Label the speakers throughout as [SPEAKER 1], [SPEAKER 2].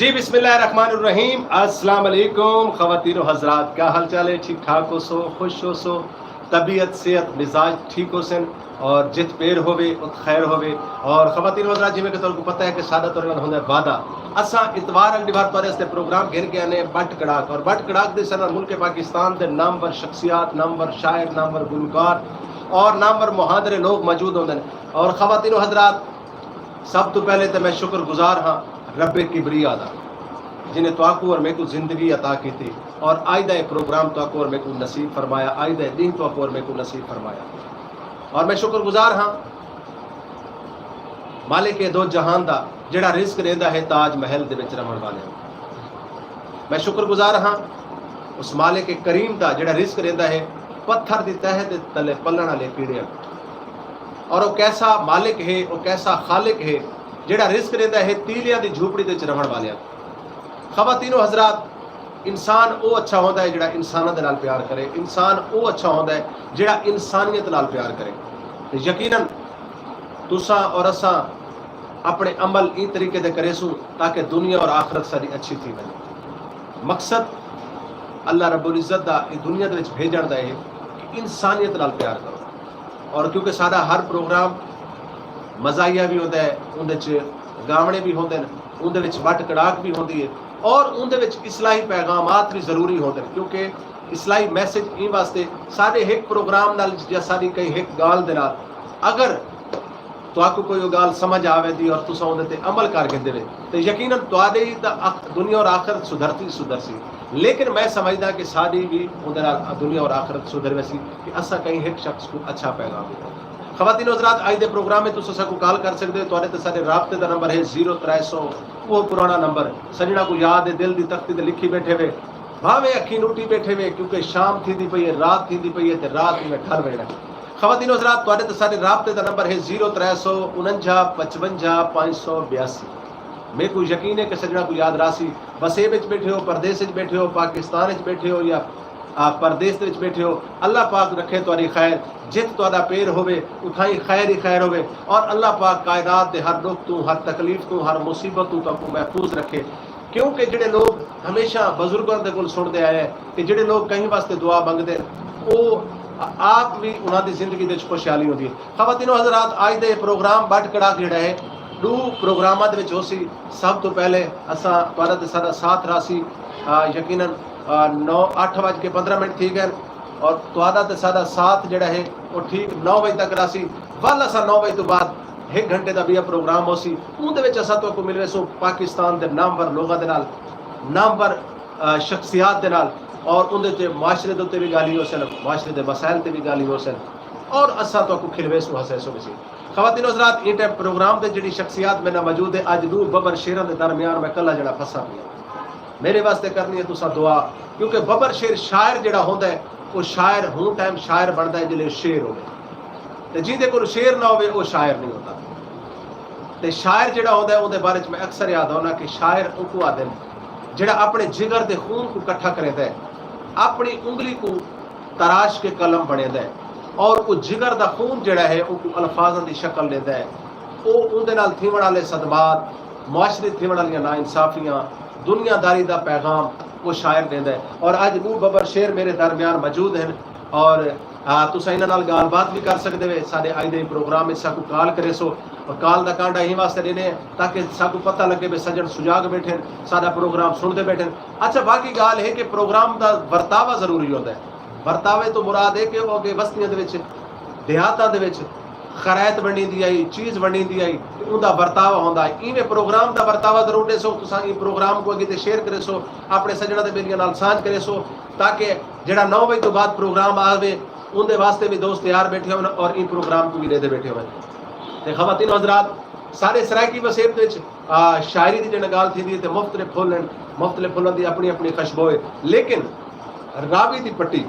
[SPEAKER 1] जी बिस्मिल्लाहिर्रहमानिर्रहीम। अस्सलाम वालेकुम ख़वातीन व हज़रात, क्या हाल चाल है? ठीक ठाक हो सो, खुश हो सो, तबीयत सेहत मिजाज ठीक हो सन और जित पेर होवे उत खैर होवे। और ख़वातीन व हज़रात, जिमें तुहानू पता है कि सादा तौर होंदा वादा असा इतवार अगलीवार तुहाडे वास्ते प्रोग्राम घेर के आने बट कड़ाक। और बट कड़ाक दे सर मुल्क पाकिस्तान के नामवर शख्सियात, नामवर शायर, नामवर गुलकार और नामवर मुहादरे लोग मौजूद होंगे। और ख़वातीन व हज़रात, सब तो पहले तो मैं शुक्रगुजार हाँ रब्बे किबरिया दा जिन्हें तुआकू और मेरे को जिंदगी अता की थी और आइदा प्रोग्राम तुआकू और मेरे को नसीब फरमाया, आइदा दिन तुआकू और मेरे को नसीब फरमाया। और मैं शुक्रगुजार हाँ मालिक के दो जहान दा जिहड़ा रिस्क देंदा है ताज महल दे विच रहण वाले। मैं शुक्रगुजार हाँ उस मालिक के करीम दा जिहड़ा रिस्क देंदा है पत्थर दी तह दे तले पलण वाले कीड़े। और वो कैसा मालिक है, वो कैसा खालिक है जिहड़ा रिस्क देंदा है तीलियां दी झूपड़ी दे विच रहण वाले। ख़वातीनो हज़रात, इंसान वो अच्छा होता है जिहड़ा इंसानां दे नाल प्यार करे, इंसान वो अच्छा होता है जिहड़ा इंसानियत नाल प्यार करे। तो यकीनन तुसा और असा अपने अमल इन तरीके दे करेसू ताकि दुनिया और आखिरत सारी अच्छी थी बने। मकसद अल्लाह रब्बुल इज़्ज़त दा इस दुनिया दे विच भेजण दा है कि इंसानियत नाल प्यार करो। और क्योंकि साडा हर प्रोग्राम मज़ाहिया भी होता है, उहदे च गावणे भी होंदे ने, उहदे विच वट कड़ाक भी होंदी है और उहदे विच इस्लाही पैगामात भी ज़रूरी होंदे ने। क्योंकि इस्लाही मैसेज इन वास्ते सारे एक प्रोग्राम नाल या सारी कई एक गाल दे नाल अगर तुआकू कोई गाल समझ आवे दी और तुसा उहदे ते अमल करके देवे तो यकीनन तुहाडी दुनिया और आखिरत सुधरसी। लेकिन मैं समझदा कि साडी भी उहदे नाल दुनिया और आखिरत सुधर वैसी कि असा कहीं एक शख्स को अच्छा पैगाम दे। ख़वातीन हज़रात, आज के प्रोग्राम में तुम सबको कॉल कर सकते हो। तुहाडे ते साडे राबते का नंबर है 0300, वो पुराना नंबर सजना को याद है, दिल की तख्ती ते लिखी बैठे वे, भावे अखी नूटी बैठे वे, क्योंकि शाम थी पई है, रात थी पई है, रात में ठर वेना। ख़वातीन हज़रात, तुहाडे ते साडे राबते का नंबर है 0300 49 55 582। मेरे को यकीन है कि सजना को याद रासी वसे विच बैठे हो, परदेस बैठे हो, पाकिस्तान बैठे हो या आप परदेस विच बैठे हो। अल्लाह पाक रखे तुहाडी खैर, जित तुहाडा पैर होवे उथाई खैर ही खैर होवे। और अल्लाह पाक कायनात दे हर दुख तू, हर तकलीफ तू, हर मुसीबत तू तुहानू महफूज रखे। क्योंकि जिहड़े लोग हमेशा बजुर्गों दे कोल सुनते आए हैं कि जिहड़े लोग कहीं वास्ते दुआ मंगते वो आप भी उन्हां दी जिंदगी दे खुशहाली होंदी है। ख़वातीनो हज़रात, आज दे प्रोग्राम बट कड़ा जिहड़ा है दो प्रोग्रामां दे विच होसी। सब तो पहले असां तुहाडा ते साडा साथ रासी यकीनन 8:15 थी गए और तुहाडा ते साडा साथ जिहड़ा है वो ठीक 9 बजे तक रासी। वल असां 9 बजे तो बाद 1 घंटे का भी प्रोग्राम होसी। उहदे विच असां तुहानू मिलवे सो पाकिस्तान के नामवर लोगों के नाल, नामवर शख्सियात के नाल, और उहदे ते मुआशरे दे उत्ते भी गाली हो सन, मुआशरे के मसाइल ते भी गाली हो सन और असां तुहानू खिलवे सो हसे सो भी। ख़वातीन हज़रात, इन टाइम प्रोग्राम के जिहड़ी शख्सियात मेरे मौजूद है, अज दो बबर शेरां के दरमियान मैं कला जिहड़ा फसा पिया। मेरे वास्ते करनी है तुसा दुआ, क्योंकि बबर शेर शायर जिहड़ा होंदा है वो शायर हूँ टाइम शायर बनता है जिले शेर हो, जिंदे कोल शेर ना हो वो शायर नहीं होता। तो शायर जिहड़ा होंदा है उहदे बारे में अक्सर याद होना कि शायर उनको आदे जिहड़ा अपने जिगर के खून को इकट्ठा करेंदा है, अपनी उंगली को तराश के कलम बनेदा है और वो जिगर का खून जिहड़ा है उनको अल्फाजां की शक्ल लेंदा है ਉਹਦੇ ਨਾਲ ਥੀਵਣ ਵਾਲੇ सदमात मुआशरे थीवण वालियां नाइंसाफियां दुनियादारी का पैगाम वो शायर देंदा है। और अज नूर बबर शेर मेरे दरम्यान मौजूद हैं और तुसीं इन्हां नाल गलबात भी कर सकते हो। साडे अज दे प्रोग्राम में साकू कॉल करे सो और कॉल का कांडा यही वास्ते देने ताकि साकू पता लगे भी सज्जन सुजाग बैठे साडा प्रोग्राम सुनते बैठे। अच्छा बाकी गाल है कि प्रोग्राम का वरतावा जरूरी होता है। वरतावे तो मुराद है कि वो अगे बस्तियों दे विच देहातां दे विच खरैत बनी दी आई चीज़ बनी दी आई उनका वरतावा होंदा है। इवें प्रोग्राम का वरतावा जरूर दे सो तुसां इस प्रोग्राम को अगे ते शेयर करे सो अपने सज्जणा दे बेलियां नाल सांझ करे सो ताकि जेड़ा 9 बजे तो बाद प्रोग्राम आवे उनके वास्ते भी दोस्त तैयार बैठे होन और इन प्रोग्राम को भी लेते बैठे होन। ते खवातीन हजरात सारे सरायकी वसेब विच शायरी की जिहड़ी गल थी ते मुख्तलिफ फुल्लां दी अपनी अपनी खुशबू है। लेकिन रावी की पट्टी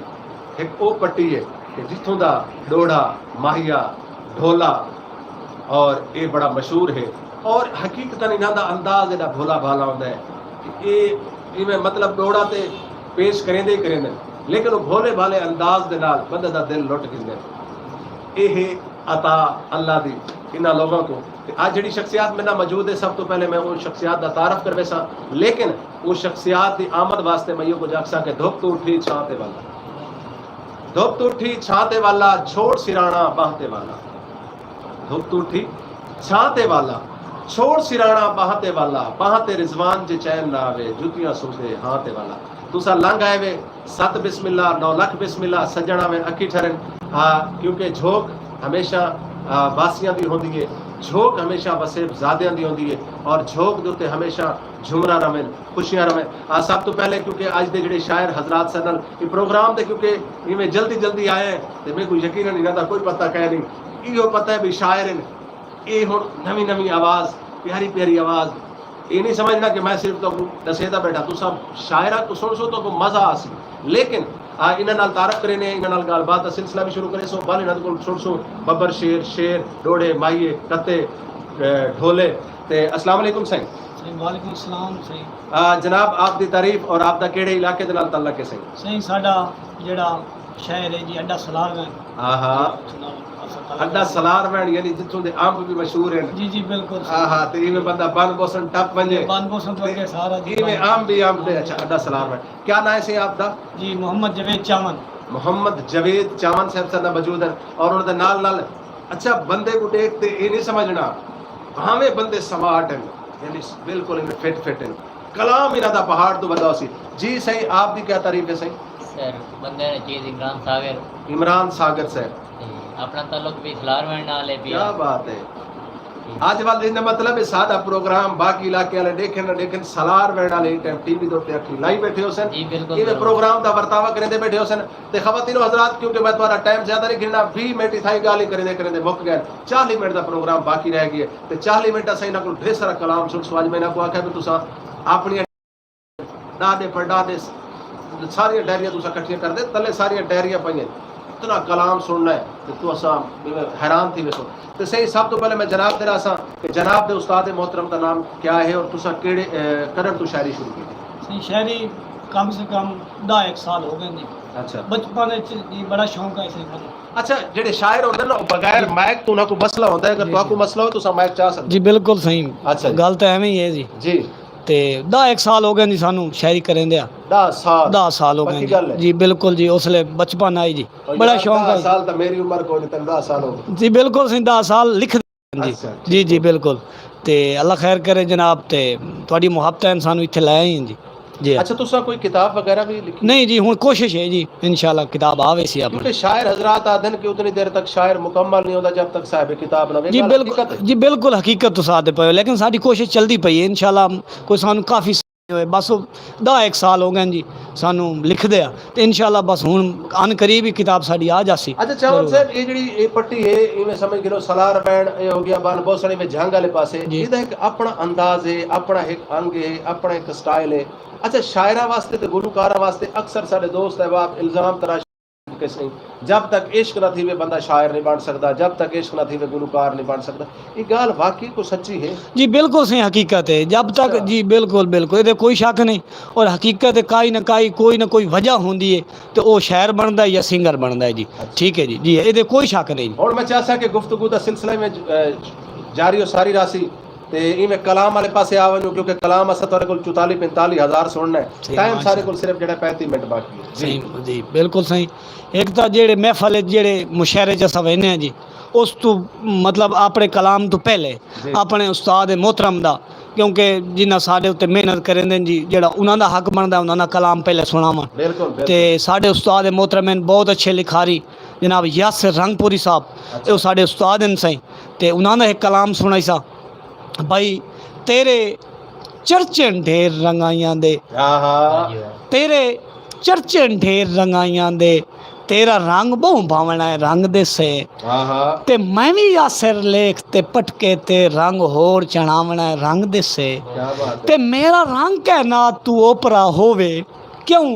[SPEAKER 1] एक वो पट्टी है कि जिथों का डोड़ा माहिया ढोला और ये बड़ा मशहूर है और हकीकतन इन्हां दा अंदाज एड़ा भोला भाला होंदा है। ये इवें मतलब डोड़ा ते पेश करेंदे ही करेंदे लेकिन वो भोले भाले अंदाज दे नाल बंदे दा दिल लुट गिंदे। ये अता अल्लाह दी इन्हां लोगों को। आज जिहड़ी शख्सियत मेरे नाल मौजूद है सब तो पहले मैं उन शख्सियत का तारफ करवे सा लेकिन उस शख्सियत की आमद वास्ते मैं यो कुछ आखसा कि धुप तो उठी छाते वाला धुप तो उठी छाते वाला छोड़ सिराना बहते वाला धुप तो उठी छाते वाला छोड़ सिराना बहाते वाला बहाते रिजवान जे चैन ना आवे जुतियां सुनते हाथे वाला तुसा लंघ आए वे 7 बिस्मिल्लाह 9 लाख बिस्मिल्लाह सज्जणा में अखी ठहरन। क्योंकि झोंक हमेशा वासियां दी होंदी है झोंक हमेशा वसेब ज़ादियां दी होंदी है और झोंक दे उत्ते हमेशा झुमरा रवें खुशियां रवें। सब तो पहले क्योंकि अज दे जिहड़े शायर हजरात सन ये प्रोग्राम दे क्योंकि इवें जल्दी जल्दी आए तो मेरे को यकीन नहीं रहता कोई पता कह नहीं यो पता है भी शायर ये हुण नवी नवी आवाज़ प्यारी प्यारी आवाज़ ये नहीं समझना कि मैं सिर्फ तो दसेदा बैठा तू सब शायरा तो सुन सो तो मज़ा आसी। लेकिन इन्हां नाल तारफ करे ने इन्हां नाल गलबात का सिलसिला भी शुरू करे सो बल इन्हां कोल सुन सो बब्बर शेर शेर डोड़े माइये कत्ते ढोले ते अस्सलाम वालेकुम सही।
[SPEAKER 2] वालेकुम सलाम सही।
[SPEAKER 1] जनाब आप दी तारीफ और आप दा केड़े इलाके दे नाल तल्लक है सही?
[SPEAKER 2] सही साडा जेड़ा शहर है जी अड्डा सलार में।
[SPEAKER 1] अड्डा सलार में यानी जिथों दे अंब भी मशहूर हैं।
[SPEAKER 2] जी जी बिल्कुल।
[SPEAKER 1] ते इवें बंदा बन बोसन टप वंजे
[SPEAKER 2] बन बोसन तो के सारा जी
[SPEAKER 1] इवें अंब भी अंब दे। अच्छा अड्डा सलार में क्या नाम है से आपदा?
[SPEAKER 2] जी मोहम्मद जवेद चावन।
[SPEAKER 1] मोहम्मद जवेद चावन साहब साडा मौजूद है और उनदे नाल नाल अच्छा बंदे को देख ते ये नहीं समझना भावें बंदे स्मार्ट हैं यानी बिल्कुल इन्हें फिट हैं कलाम इन्हां दा पहाड़ तो बड़ा सी। जी सही आप दी क्या तारीफ है सही?
[SPEAKER 3] सर बंदे ने चीज
[SPEAKER 1] इमरान सागर से
[SPEAKER 3] अपना ताल्लुक भी सलारवैंड नाल है।
[SPEAKER 1] क्या बात है आज वाले दिन मतलब है सादा प्रोग्राम बाकी इलाके वाले देखें सलारवैंड वाले टाइम टीवी दे उत्ते अखी लाई बैठे हो सन ये प्रोग्राम दा वर्तावा करदे बैठे हो सन ते खवातीनो हजरात क्योंकि मैं तुम्हारा टाइम ज्यादा नहीं गिनना 20 मिनट थाई गाली करदे मुक गए 40 मिनट दा प्रोग्राम बाकी रह गया ते 40 मिनट असां इना कोल ढेर सारा कलाम सुन सो आज मैं इना को आख्या भी तुसा अपनी दादे परदादे सारियां डायरियां तुसा इकट्ठियां कर दे तले सारियां डायरियां पईयां इतना कलाम सुनना है तो तू असा हैरान थी वैसो। तो सही सब तो पहले मैं जनाब तेरा सा कि जनाब दे उस्ताद मोहतरम का नाम क्या है और तुसा केड़े करन तो शायरी शुरू की?
[SPEAKER 2] सही शायरी कम से कम 10 साल हो गए जी।
[SPEAKER 1] अच्छा
[SPEAKER 2] बचपन जी बड़ा शौक है इसे। अच्छा
[SPEAKER 1] जेड़े शायर होंदे ना बगैर माइक तो ना को मसला होंदा है अगर तो मसला हो तो सा माइक चाह सकदे?
[SPEAKER 2] जी बिल्कुल सही। अच्छा गल तो एवें ही है जी।
[SPEAKER 1] जी
[SPEAKER 2] ते 10 साल हो गए जी सानू शायरी करेंदे 10 साल हो गए जी बिल्कुल जी उसले बचपन आई जी बड़ा शौक है।
[SPEAKER 1] 10 साल तो मेरी उम्र को नहीं 10 साल हो गए जी
[SPEAKER 2] बिल्कुल सही 10 साल लिख जी जी जी बिल्कुल ते अल्लाह खैर करे जनाब ते थोड़ी मुहब्बत सानू इत्थे लाए हैं जी जी।
[SPEAKER 1] अच्छा तुसा कोई किताब वगैरह भी लिखी?
[SPEAKER 2] नहीं जी हुन कोशिश है जी इंशाल्लाह किताब आवे सी अपने।
[SPEAKER 1] क्योंकि शायर हजरात आदन कि उतनी देर तक शायर मुकम्मल नहीं होता जब तक साहिब किताब ना
[SPEAKER 2] जी बिल्कुल हकीकत तो साथ पे लेकिन साडी कोशिश चलती पई है इंशाल्लाह कोई सानू काफ़ी बस 10 साल हो गए जी सानू लिख दिया तो इंशाल्लाह बस हुन अन करीब ही किताब साडी आ जासी।
[SPEAKER 1] अच्छा चावल साहब ये जड़ी ये पट्टी है इवें समझ गिरो सलार बैंड ये हो गया बान बोसड़ी में जंग वाले पासे इदा एक अपना अंदाज है अपना एक अंग है अपना एक स्टाइल है। अच्छा शायरा वास्ते ते गुलकारा वास्ते अक्सर साडे दोस्त है बाप इल्जाम तराश के सही जब तक इश्क ना थी वे बंदा शायर नहीं बन सकता जब तक इश्क ना थी वे गुलकार नहीं बन सकता ये गाल वाकई को सच्ची है? जी बिल्कुल सही हकीकत है जब तक जी बिल्कुल बिल्कुल ये कोई शक नहीं और हकीकत है काई ना कोई वजह होंदी है तो वो शायर बनता है या सिंगर बनता है जी। ठीक है जी जी ये कोई शक नहीं। और मैं चाहता कि गुफ्तगू का सिलसिला में जारी सारी राशि ते इवें कलाम वाले पासे आ वञो क्योंकि कलाम असां तुहाडे कोल 44-45 हज़ार सुनना है
[SPEAKER 2] सही,
[SPEAKER 1] टाइम सारे
[SPEAKER 2] माशाअल्लाह।
[SPEAKER 1] कोल सिर्फ जेड़ा 35 मिनट बाकी है
[SPEAKER 2] सही जी बिल्कुल सही। एक तो जेड़े महफल जेड़े मुशायरे च असां वेने जी उस तो मतलब अपने कलाम तो पहले
[SPEAKER 1] जी।
[SPEAKER 2] अपने उस्ताद मोहतरम दा क्योंकि जिन्ना साडे उत्ते मेहनत करेंदे जी जेड़ा उन्हां दा हक बनदा उन्हां दा कलाम पहले सुनावां
[SPEAKER 1] बिल्कुल
[SPEAKER 2] ते
[SPEAKER 1] बिल्कुल
[SPEAKER 2] साडे उस्ताद मोहतरम हैं बहुत अच्छे लिखारी जनाब यासिर रंगपुरी साहब
[SPEAKER 1] अच्छा।
[SPEAKER 2] वो साडे उस्ताद हैं सही ते उन्हां दा एक कलाम सुनाई सा भाई तेरे चर्चे ढेर रंगाइयां दे
[SPEAKER 1] हाँ हाँ
[SPEAKER 2] तेरे चर्चे ढेर रंगाइयां दे तेरा रंग बहु भावना है रंग दे से
[SPEAKER 1] हाँ हाँ
[SPEAKER 2] ते मैं भी आसिर लेख ते पटके ते रंग होर चढ़ावना है रंग दे से
[SPEAKER 1] क्या बात है
[SPEAKER 2] ते मेरा रंग कहना तू ओपरा होवे क्यों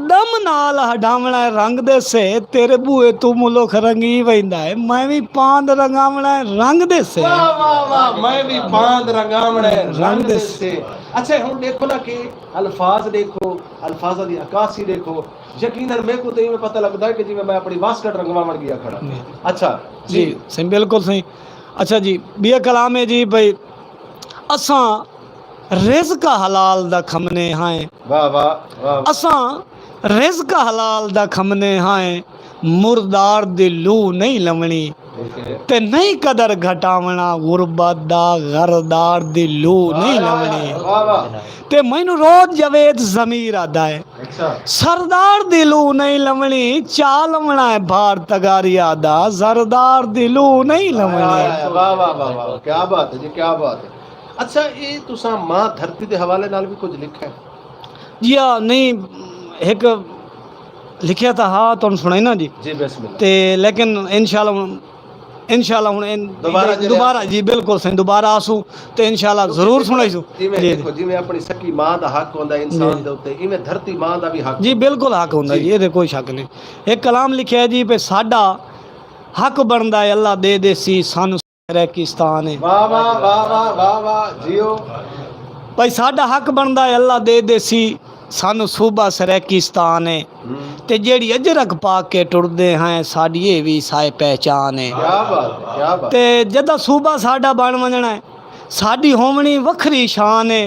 [SPEAKER 2] दम नाल हटावना है रंग दे से तेरे बूए तू मुल्ख रंगी वैंदा है मैं भी पांद रंगावना है रंग दे से
[SPEAKER 1] वाह वाह वाह मैं भी बांध रंगावण है
[SPEAKER 2] रंग
[SPEAKER 1] रंग
[SPEAKER 2] दे
[SPEAKER 1] दे से अच्छा हुन देखो ना कि अल्फाज देखो अल्फाजा दी अकासी देखो यकीनन मेरे को तो ये पता लगता है कि जिवें मैं अपनी वास्कट रंगवावण गया खड़ा अच्छा
[SPEAKER 2] जी सही बिल्कुल सही। अच्छा जी बिया कलाम है जी भाई असां रिज़्क़ हलाल दा खमने हैं
[SPEAKER 1] वाह वाह वाह
[SPEAKER 2] असां रिज़्क़ हलाल दा खमने हैं मुर्दार दी लू नहीं लवणी
[SPEAKER 1] ठीक है
[SPEAKER 2] ते नहीं कदर घटावना गुरबत दा गरदार दी लू नहीं लवणी
[SPEAKER 1] वाह वाह
[SPEAKER 2] ते मैनू रोज जवेद ज़मीर आदा है
[SPEAKER 1] अच्छा
[SPEAKER 2] सरदार दिलू नहीं लवणी चा लवना है भार तगारी आदा सरदार दिलू नहीं लवणी
[SPEAKER 1] वाह वाह वाह वाह क्या बात है जी क्या बात है अच्छा ये तुसा मां धरती दे हवाले नाल भी कुछ लिखा है
[SPEAKER 2] जी हाँ नहीं एक लिखिया था हाँ तुहानू सुनाई ना जी
[SPEAKER 1] जी बिस्मिल्लाह
[SPEAKER 2] ते लेकिन इंशाल्लाह हुण
[SPEAKER 1] दोबारा जेह्ड़े
[SPEAKER 2] दोबारा जी बिल्कुल सही दोबारा आसू ते इंशाल्लाह जरूर सुनाईसू
[SPEAKER 1] जिवें
[SPEAKER 2] जी
[SPEAKER 1] देखो जिवें अपनी सकी मां दा हक होंदा है इंसान दे उत्ते इवें धरती मां दा भी हक
[SPEAKER 2] जी बिल्कुल हक होंदा जी ये कोई शक नहीं। एक कलाम लिखिया है जी पे साडा हक बनदा है अल्लाह दे देसी सानू रेकिस्तान है
[SPEAKER 1] वाह वाह वाह वाह वाह वाह जियो
[SPEAKER 2] भाई साडा हक बनदा है अल्लाह दे देसी सानू सूबा सरेकिस्तान है ते जेड़ी अजरक पा के टुरदे हैं साडी ये भी साए पहचान है
[SPEAKER 1] क्या बात है क्या बात
[SPEAKER 2] ते जदा सूबा साडा बन वञना है साडी होवणी वखरी शान है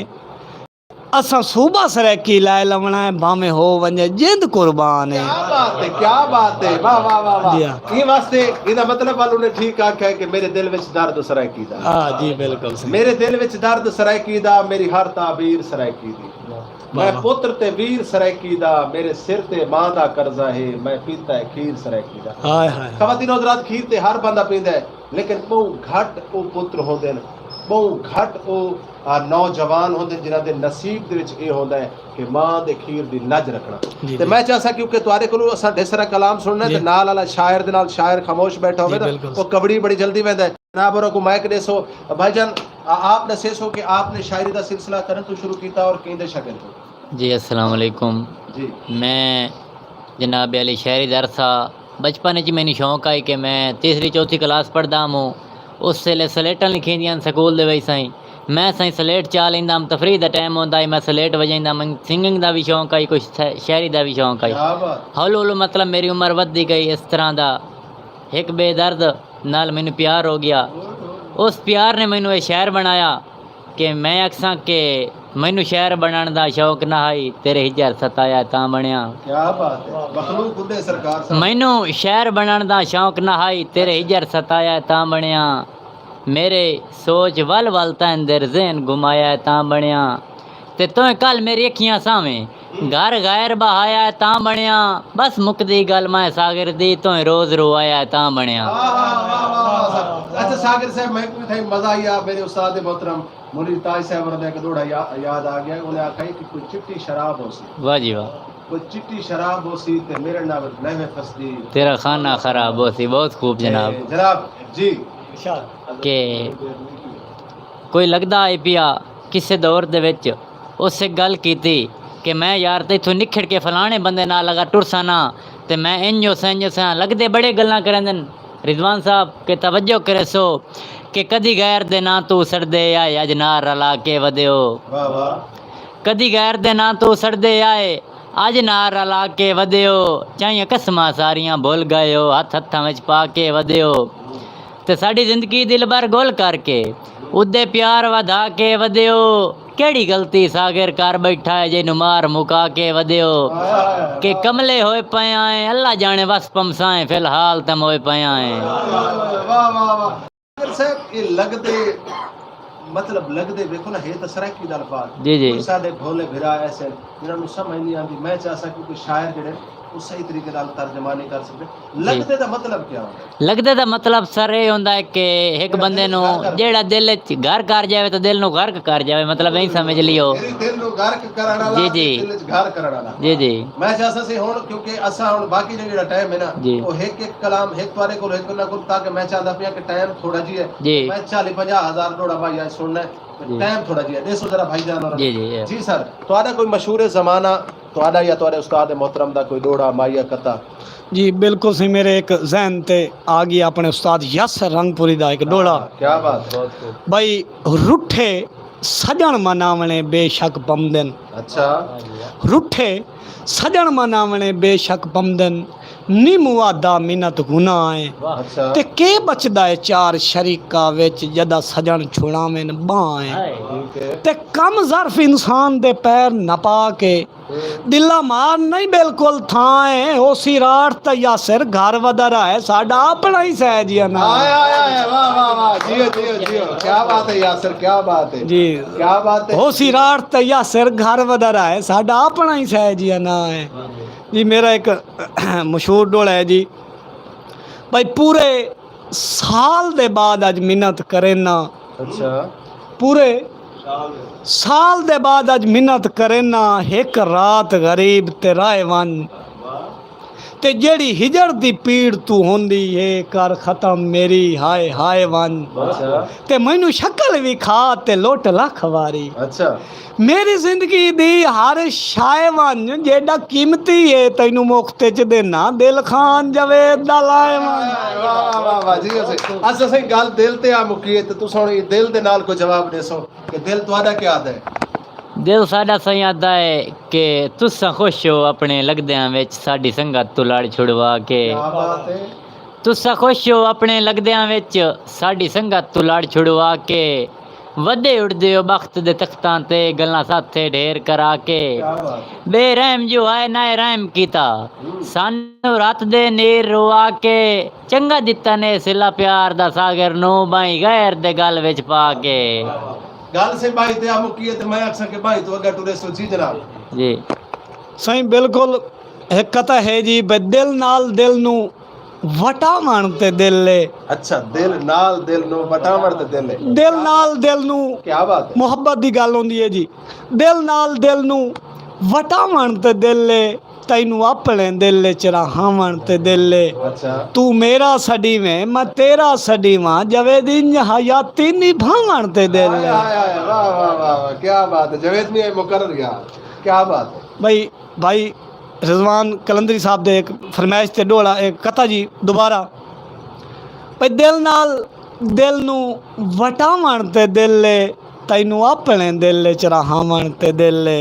[SPEAKER 2] असां सूबा सरैकी लाए लवणा है भाਵੇਂ हो वञे जिंद कुर्बान है
[SPEAKER 1] क्या बात है क्या बात है वाह वाह वाह
[SPEAKER 2] जी
[SPEAKER 1] वाह
[SPEAKER 2] हाँ।
[SPEAKER 1] ये वास्ते इदा मतलब वालों ने ठीक आख्या है कि मेरे दिल विच दर्द सरायकी दा
[SPEAKER 2] हाँ जी बिल्कुल सही
[SPEAKER 1] मेरे दिल विच दर्द सरायकी दा मेरी हर ताबीर सरायकी दी मैं पुत्र ते वीर सरायकी दा मेरे सिर ते मां दा कर्जा है मैं पीता है खीर सरायकी दा
[SPEAKER 2] हाय हाय
[SPEAKER 1] खवातीन हज़रात खीर ते हर बंदा पींदा है लेकिन बहु घट ओ पुत्र होंदे ने बहु घट ओ नौजवान होंदे जिन्हां दे नसीब दे विच ये होंदा है कि मां दे खीर दी लज रखना
[SPEAKER 2] जी,
[SPEAKER 1] ते
[SPEAKER 2] जी।
[SPEAKER 1] मैं चाहसा क्योंकि तुहाडे कोलों असां ढेर सारा कलाम सुनना है
[SPEAKER 2] जी।
[SPEAKER 1] ते नाल वाला शायर दे नाल शायर खामोश बैठा होवे
[SPEAKER 2] जी,
[SPEAKER 1] ना
[SPEAKER 2] बिल्कुल।
[SPEAKER 1] वो कबड़ी बड़ी जल्दी वेंदा है जनाब और को माइक देसो भाईजान आप दसेसो कि आपने शायरी दा सिलसिला करन तो शुरू कीता और केंदे शक्ल तो
[SPEAKER 3] जी अस्सलाम वालेकुम
[SPEAKER 1] जी
[SPEAKER 3] मैं जनाब अली शहरी दरसा बचपन च मैंने शौक आई कि मैं तीसरी चौथी क्लास पढ़दा हूँ उस वेले सलेटां लिखी दियां स्कूल दे विच साईं मैं साईं सलेट चा लैंदा तफरीह दा टाइम होंदा मैं सलेट वजाइंदा मैं सिंगिंग दा भी शौक आई कुछ शायरी दा भी शौक आई
[SPEAKER 1] क्या बात
[SPEAKER 3] हौली हौली मतलब मेरी उम्र वधदी गई इस तरह दा एक बेदर्द नाल मैनू प्यार हो गया उस प्यार ने मैनू ये शायर बनाया कि मैं आखसां कि मैनू शायर बनाने दा शौक ना आई तेरे हिजर सताया तां बनया
[SPEAKER 1] क्या बात है मखलूक खुदे सरकार साहब
[SPEAKER 3] मैनू शायर बनाने दा शौक ना आई तेरे हिजर सताया तां बनया मेरे सोच वल वल तंदर ज़हन घुमाया तां बनया ते तों कल मेरी अखियां सावें घर गैर बहाया तां बनया बस मुकदी गल मैं सागर दी तों रोज़ रोआया तां बनया
[SPEAKER 1] वाह वाह वाह वाह वाह। अच्छा सागर साहब मैं को थे मजा आया मेरे उस्ताद मोहतरम मुनीर ताज साहब ने एक दोड़ा याद आ गया उन्हें आखा कि कोई चिट्टी शराब हो सी
[SPEAKER 3] वाह जी वाह
[SPEAKER 1] कोई चिट्टी शराब हो सी ते मेरे नाम लहवे फसदी
[SPEAKER 3] तेरा खाना खराब हो सी बहुत खूब जनाब
[SPEAKER 1] जनाब जी
[SPEAKER 3] कि कोई लगदा आई पिया किसे दौर दे विच उससे गल कीती कि मैं यार ते इथों निखड़ के फलाने बंदे नाल लगा टुरसा ना ते मैं इंजो सा लगदे बड़े गल्लां करन रिजवान साहब के तवज्जो करे सो कि कदी गैर दे ना तू सड़दे आए अज नार रला के वधियो
[SPEAKER 1] वाह वाह
[SPEAKER 3] कदी गैर दे ना तू सड़दे आए अज नार रला के वधियो चाइयां कसमां सारियां भुल गए हो हथ हत्थां विच पा के वधियो ਤੇ ਸਾਡੀ ਜ਼ਿੰਦਗੀ ਦਿਲ ਭਰ ਗੁੱਲ ਕਰਕੇ ਉਹਦੇ ਪਿਆਰ ਵਧਾ ਕੇ ਵਧਿਓ। ਕਿਹੜੀ ਗਲਤੀ ਸਾਗਰ ਕਰ ਬੈਠਾ ਹੈ ਜਿਹਨੂੰ ਮਾਰ ਮੁਕਾ ਕੇ ਵਧਿਓ। ਕਿ ਕਮਲੇ ਹੋਏ ਪਿਆ ਏ ਅੱਲਾ ਜਾਣੇ ਵਸ ਪਮਸਾਏ ਫਿਲਹਾਲ ਤਮ ਹੋਏ ਪਿਆ ਏ।
[SPEAKER 1] ਵਾਹ ਵਾਹ ਵਾਹ ਅਗਰ ਸਾਹਿਬ ਇਹ ਲੱਗਦੇ मतलब लगते देखो ना है तो सराकी दा अल्फाज
[SPEAKER 3] जी जी
[SPEAKER 1] कोई साडे भोले भिरा ऐसे जिन्होंने समझ नहीं आती। मैं चाह सकूं कि शायर जेड़े वो सही तरीके नाल तर्जमा नहीं कर सकते। लगते दा मतलब क्या होंदा?
[SPEAKER 3] लगदे दा मतलब सर ये होंदा है कि एक बंदे नु जेड़ा दिल च घर कर जावे तो दिल नु गर्क कर जावे, मतलब यही समझ लियो।
[SPEAKER 1] मेरी दिल नु गर्क करन वाला
[SPEAKER 3] जी जी
[SPEAKER 1] दिल च घर करन वाला।
[SPEAKER 3] जी जी
[SPEAKER 1] मैं चाहता सी हुन क्योंकि असा हुन बाकी जेड़ा टाइम है ना
[SPEAKER 3] जी।
[SPEAKER 1] वो एक एक कलाम एक तुआरे कोल एक ना कोल ताकि मैं चाहता पिया कि टाइम थोड़ा जी है।
[SPEAKER 3] जी
[SPEAKER 1] मैं 40-50 हजार डोड़ा भाई आज सुनना
[SPEAKER 3] जी।
[SPEAKER 1] टाइम थोड़ा जी है देसो जरा भाईजान और
[SPEAKER 3] जी जी
[SPEAKER 1] जी सर तुआड़ा कोई मशहूर जमाना तुआड़ा या तुआरे उस्ताद मोहतरम दा कोई डोड़ा माया कथा?
[SPEAKER 2] जी बिल्कुल सी मेरे एक जहन ते आ गया अपने उस्ताद यासर रंगपुरी दा एक डोड़ा।
[SPEAKER 1] क्या बात, बहुत खूब।
[SPEAKER 2] भाई रुठे सजन मनावणे बेशक पमदन।
[SPEAKER 1] अच्छा
[SPEAKER 2] रुठे सजन मनावणे बेशक पमदन नी मुआदा मिन्नत गुनाह है।
[SPEAKER 1] अच्छा
[SPEAKER 2] ते के बचदा है चार शरीका विच जदा सजन छुड़ावेन बाहें।
[SPEAKER 1] ठीक है।
[SPEAKER 2] ते कम ज़र्फ इंसान दे पैर नपा के दिला मार नहीं बिल्कुल थां है ओसी राठ ते यासिर घर वदरा है साडा अपना ही सहजिया ना।
[SPEAKER 1] आया वाह वाह वाह जियो जियो जियो क्या बात है यासिर क्या बात है
[SPEAKER 2] जी
[SPEAKER 1] क्या बात है।
[SPEAKER 2] ओसी राठ ते यासिर घर वदरा है साडा अपना ही सहजिया ना है जी। मेरा एक मशहूर डोला है जी भाई पूरे साल दे बाद अज मिन्नत करे ना।
[SPEAKER 1] अच्छा
[SPEAKER 2] पूरे साल दे बाद अज मिन्नत करे ना एक रात गरीब ते राह वन ते जेड़ी हिजर दी पीड़ तू होंदी है कर खत्म मेरी हाय हाय वन।
[SPEAKER 1] अच्छा
[SPEAKER 2] ते मैनू शक्ल भी खा ते लुट लख वारी।
[SPEAKER 1] अच्छा
[SPEAKER 2] मेरी जिंदगी दी हर शाय वन जेड़ा कीमती है तैनू मुफ्ते च देना दिल खान जवेद दा लाए वन।
[SPEAKER 1] वाह वाह वाह वाह जी अस असें गल दिल ते आ मुकी ते तुस हुण दिल दे नाल कोई जवाब देसो कि दिल तुहाडा क्या आदा है?
[SPEAKER 3] दिल साडा सही आदा है कि तुसा खुश हो अपने लगदियां विच साडी संगत तू लड़ छुड़वा के।
[SPEAKER 1] क्या बात है।
[SPEAKER 3] तुसा खुश हो अपने लगदियां विच साडी संगत तू लड़ छुड़वा के। वधे उड़दे हो बख्त दे तख्तां ते गल्लां साथे ढेर करा के।
[SPEAKER 1] क्या बात
[SPEAKER 3] बेरहम जो है ना रहम कीता सानू रात दे नीर रुआ के। चंगा दिता ने सिला प्यार दा सागर नू बाई गैर दे गल विच पा के।
[SPEAKER 1] गल से भाई ते आ मुकी ते मैं अक्सर के भाई तो अगर टुरे सो जी जनाब
[SPEAKER 3] जी
[SPEAKER 2] सही बिल्कुल एक कथा है जी बे दिल नाल दिल नू वटावण ते दिल ले।
[SPEAKER 1] अच्छा दिल नाल दिल नु वटावण ते दिल है।
[SPEAKER 2] दिल नाल दिल नू
[SPEAKER 1] क्या बात है।
[SPEAKER 2] मुहब्बत दी गल होंदी है जी। दिल नाल दिल नू वटावण ते दिल ले तैनू अपने दिल च रहावण ते दिल ले।
[SPEAKER 1] अच्छा
[SPEAKER 2] तू मेरा सडी में मैं तेरा सडी मां जवेद इंज हयाती निभावण ते दिल ले।
[SPEAKER 1] वाह वाह वाह क्या बात है जवेद मियां मुकर्रर गया क्या बात है।
[SPEAKER 2] भाई रिजवान कलंदरी साहब दे एक फरमाइश ते डोला एक कथा जी दोबारा भाई दिल नाल दिल नू वटावण ते दिल ले तैनू अपने दिल च रहावण ते दिल ले।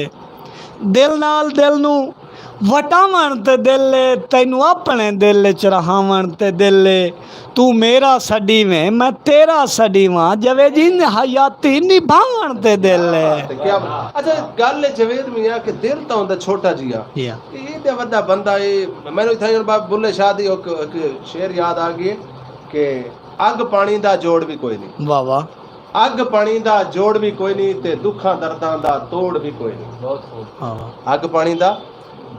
[SPEAKER 2] दिल नाल दिल नू वटावण ते दिल ले तैनू अपने दिल च रहावण ते दिल ले। तू मेरा सडी में मैं तेरा सडी मां जवे जिन हयाती निभावण ते दिल ले।
[SPEAKER 1] क्या अच्छा गल है जवेद मियां कि दिल तो हुंदा छोटा जिया
[SPEAKER 2] या
[SPEAKER 1] ये ते वड्डा बंदा ए मैनू इत्थे बाबा बुल्ले शाह दी एक शेर याद आ गई कि अग पानी दा जोड़ भी कोई नहीं।
[SPEAKER 2] वाह वाह
[SPEAKER 1] अग पानी दा जोड़ भी कोई नहीं ते दुखां दर्दां दा तोड़ भी कोई नहीं। बहुत खूब।
[SPEAKER 2] हाँ
[SPEAKER 1] अग पानी दा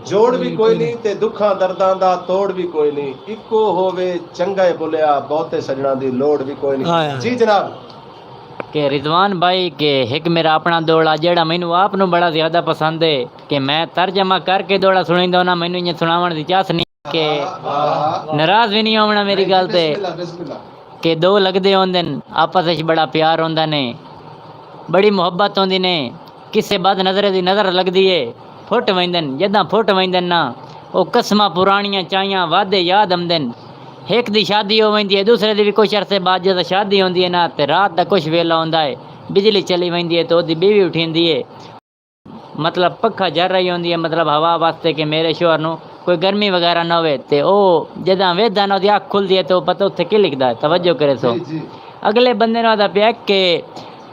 [SPEAKER 1] जोड़ भी कोई नहीं ते दुखां दर्दां दा तोड़ भी कोई नहीं। इक्को होवे चंगा बोलिया बहुते सजना दी लोड़ भी कोई
[SPEAKER 2] हाँ,
[SPEAKER 1] नहीं।
[SPEAKER 2] हाँ।
[SPEAKER 1] जी जनाब
[SPEAKER 3] कि रिजवान भाई के एक मेरा अपना दौड़ा जेड़ा मैनू आप नू बड़ा ज़्यादा पसंद है कि मैं तर्जमा करके दौड़ा सुनींदा ना मैनू इयां सुनावण दी चास नहीं कि नाराज़ भी नहीं होना मेरी गल ते
[SPEAKER 1] बिस्मिल्लाह बिस्मिल्लाह
[SPEAKER 3] कि दो लगदे होंदे न आपस विच बड़ा प्यार होंदा ने बड़ी मुहब्बत होंदी ने किसे बद नज़र दी नज़र लगदी है फुट वैंदन जदां फुट वैंदन ना वो कसमां पुराणियां चाहियां वादे याद आमदन। एक दी शादी हो वेंदी है दूसरे दी भी कुछ अरसे बाद जद शादी होंदी है ना ते रात दा कुछ वेला होंदा है बिजली चली वेंदी है तो ओदी बीवी उठींदी है मतलब पक्खा जर रही होंदी है मतलब हवा वास्ते कि मेरे शोहर नू कोई गर्मी वगैरह ना होवे ते ओ जदा वेदा ना ओदी अख खुलदी है तो पता उत्थे की लिखदा है, तवज्जो करे सो।
[SPEAKER 1] जी जी
[SPEAKER 3] अगले बंदे ने आदा पिया के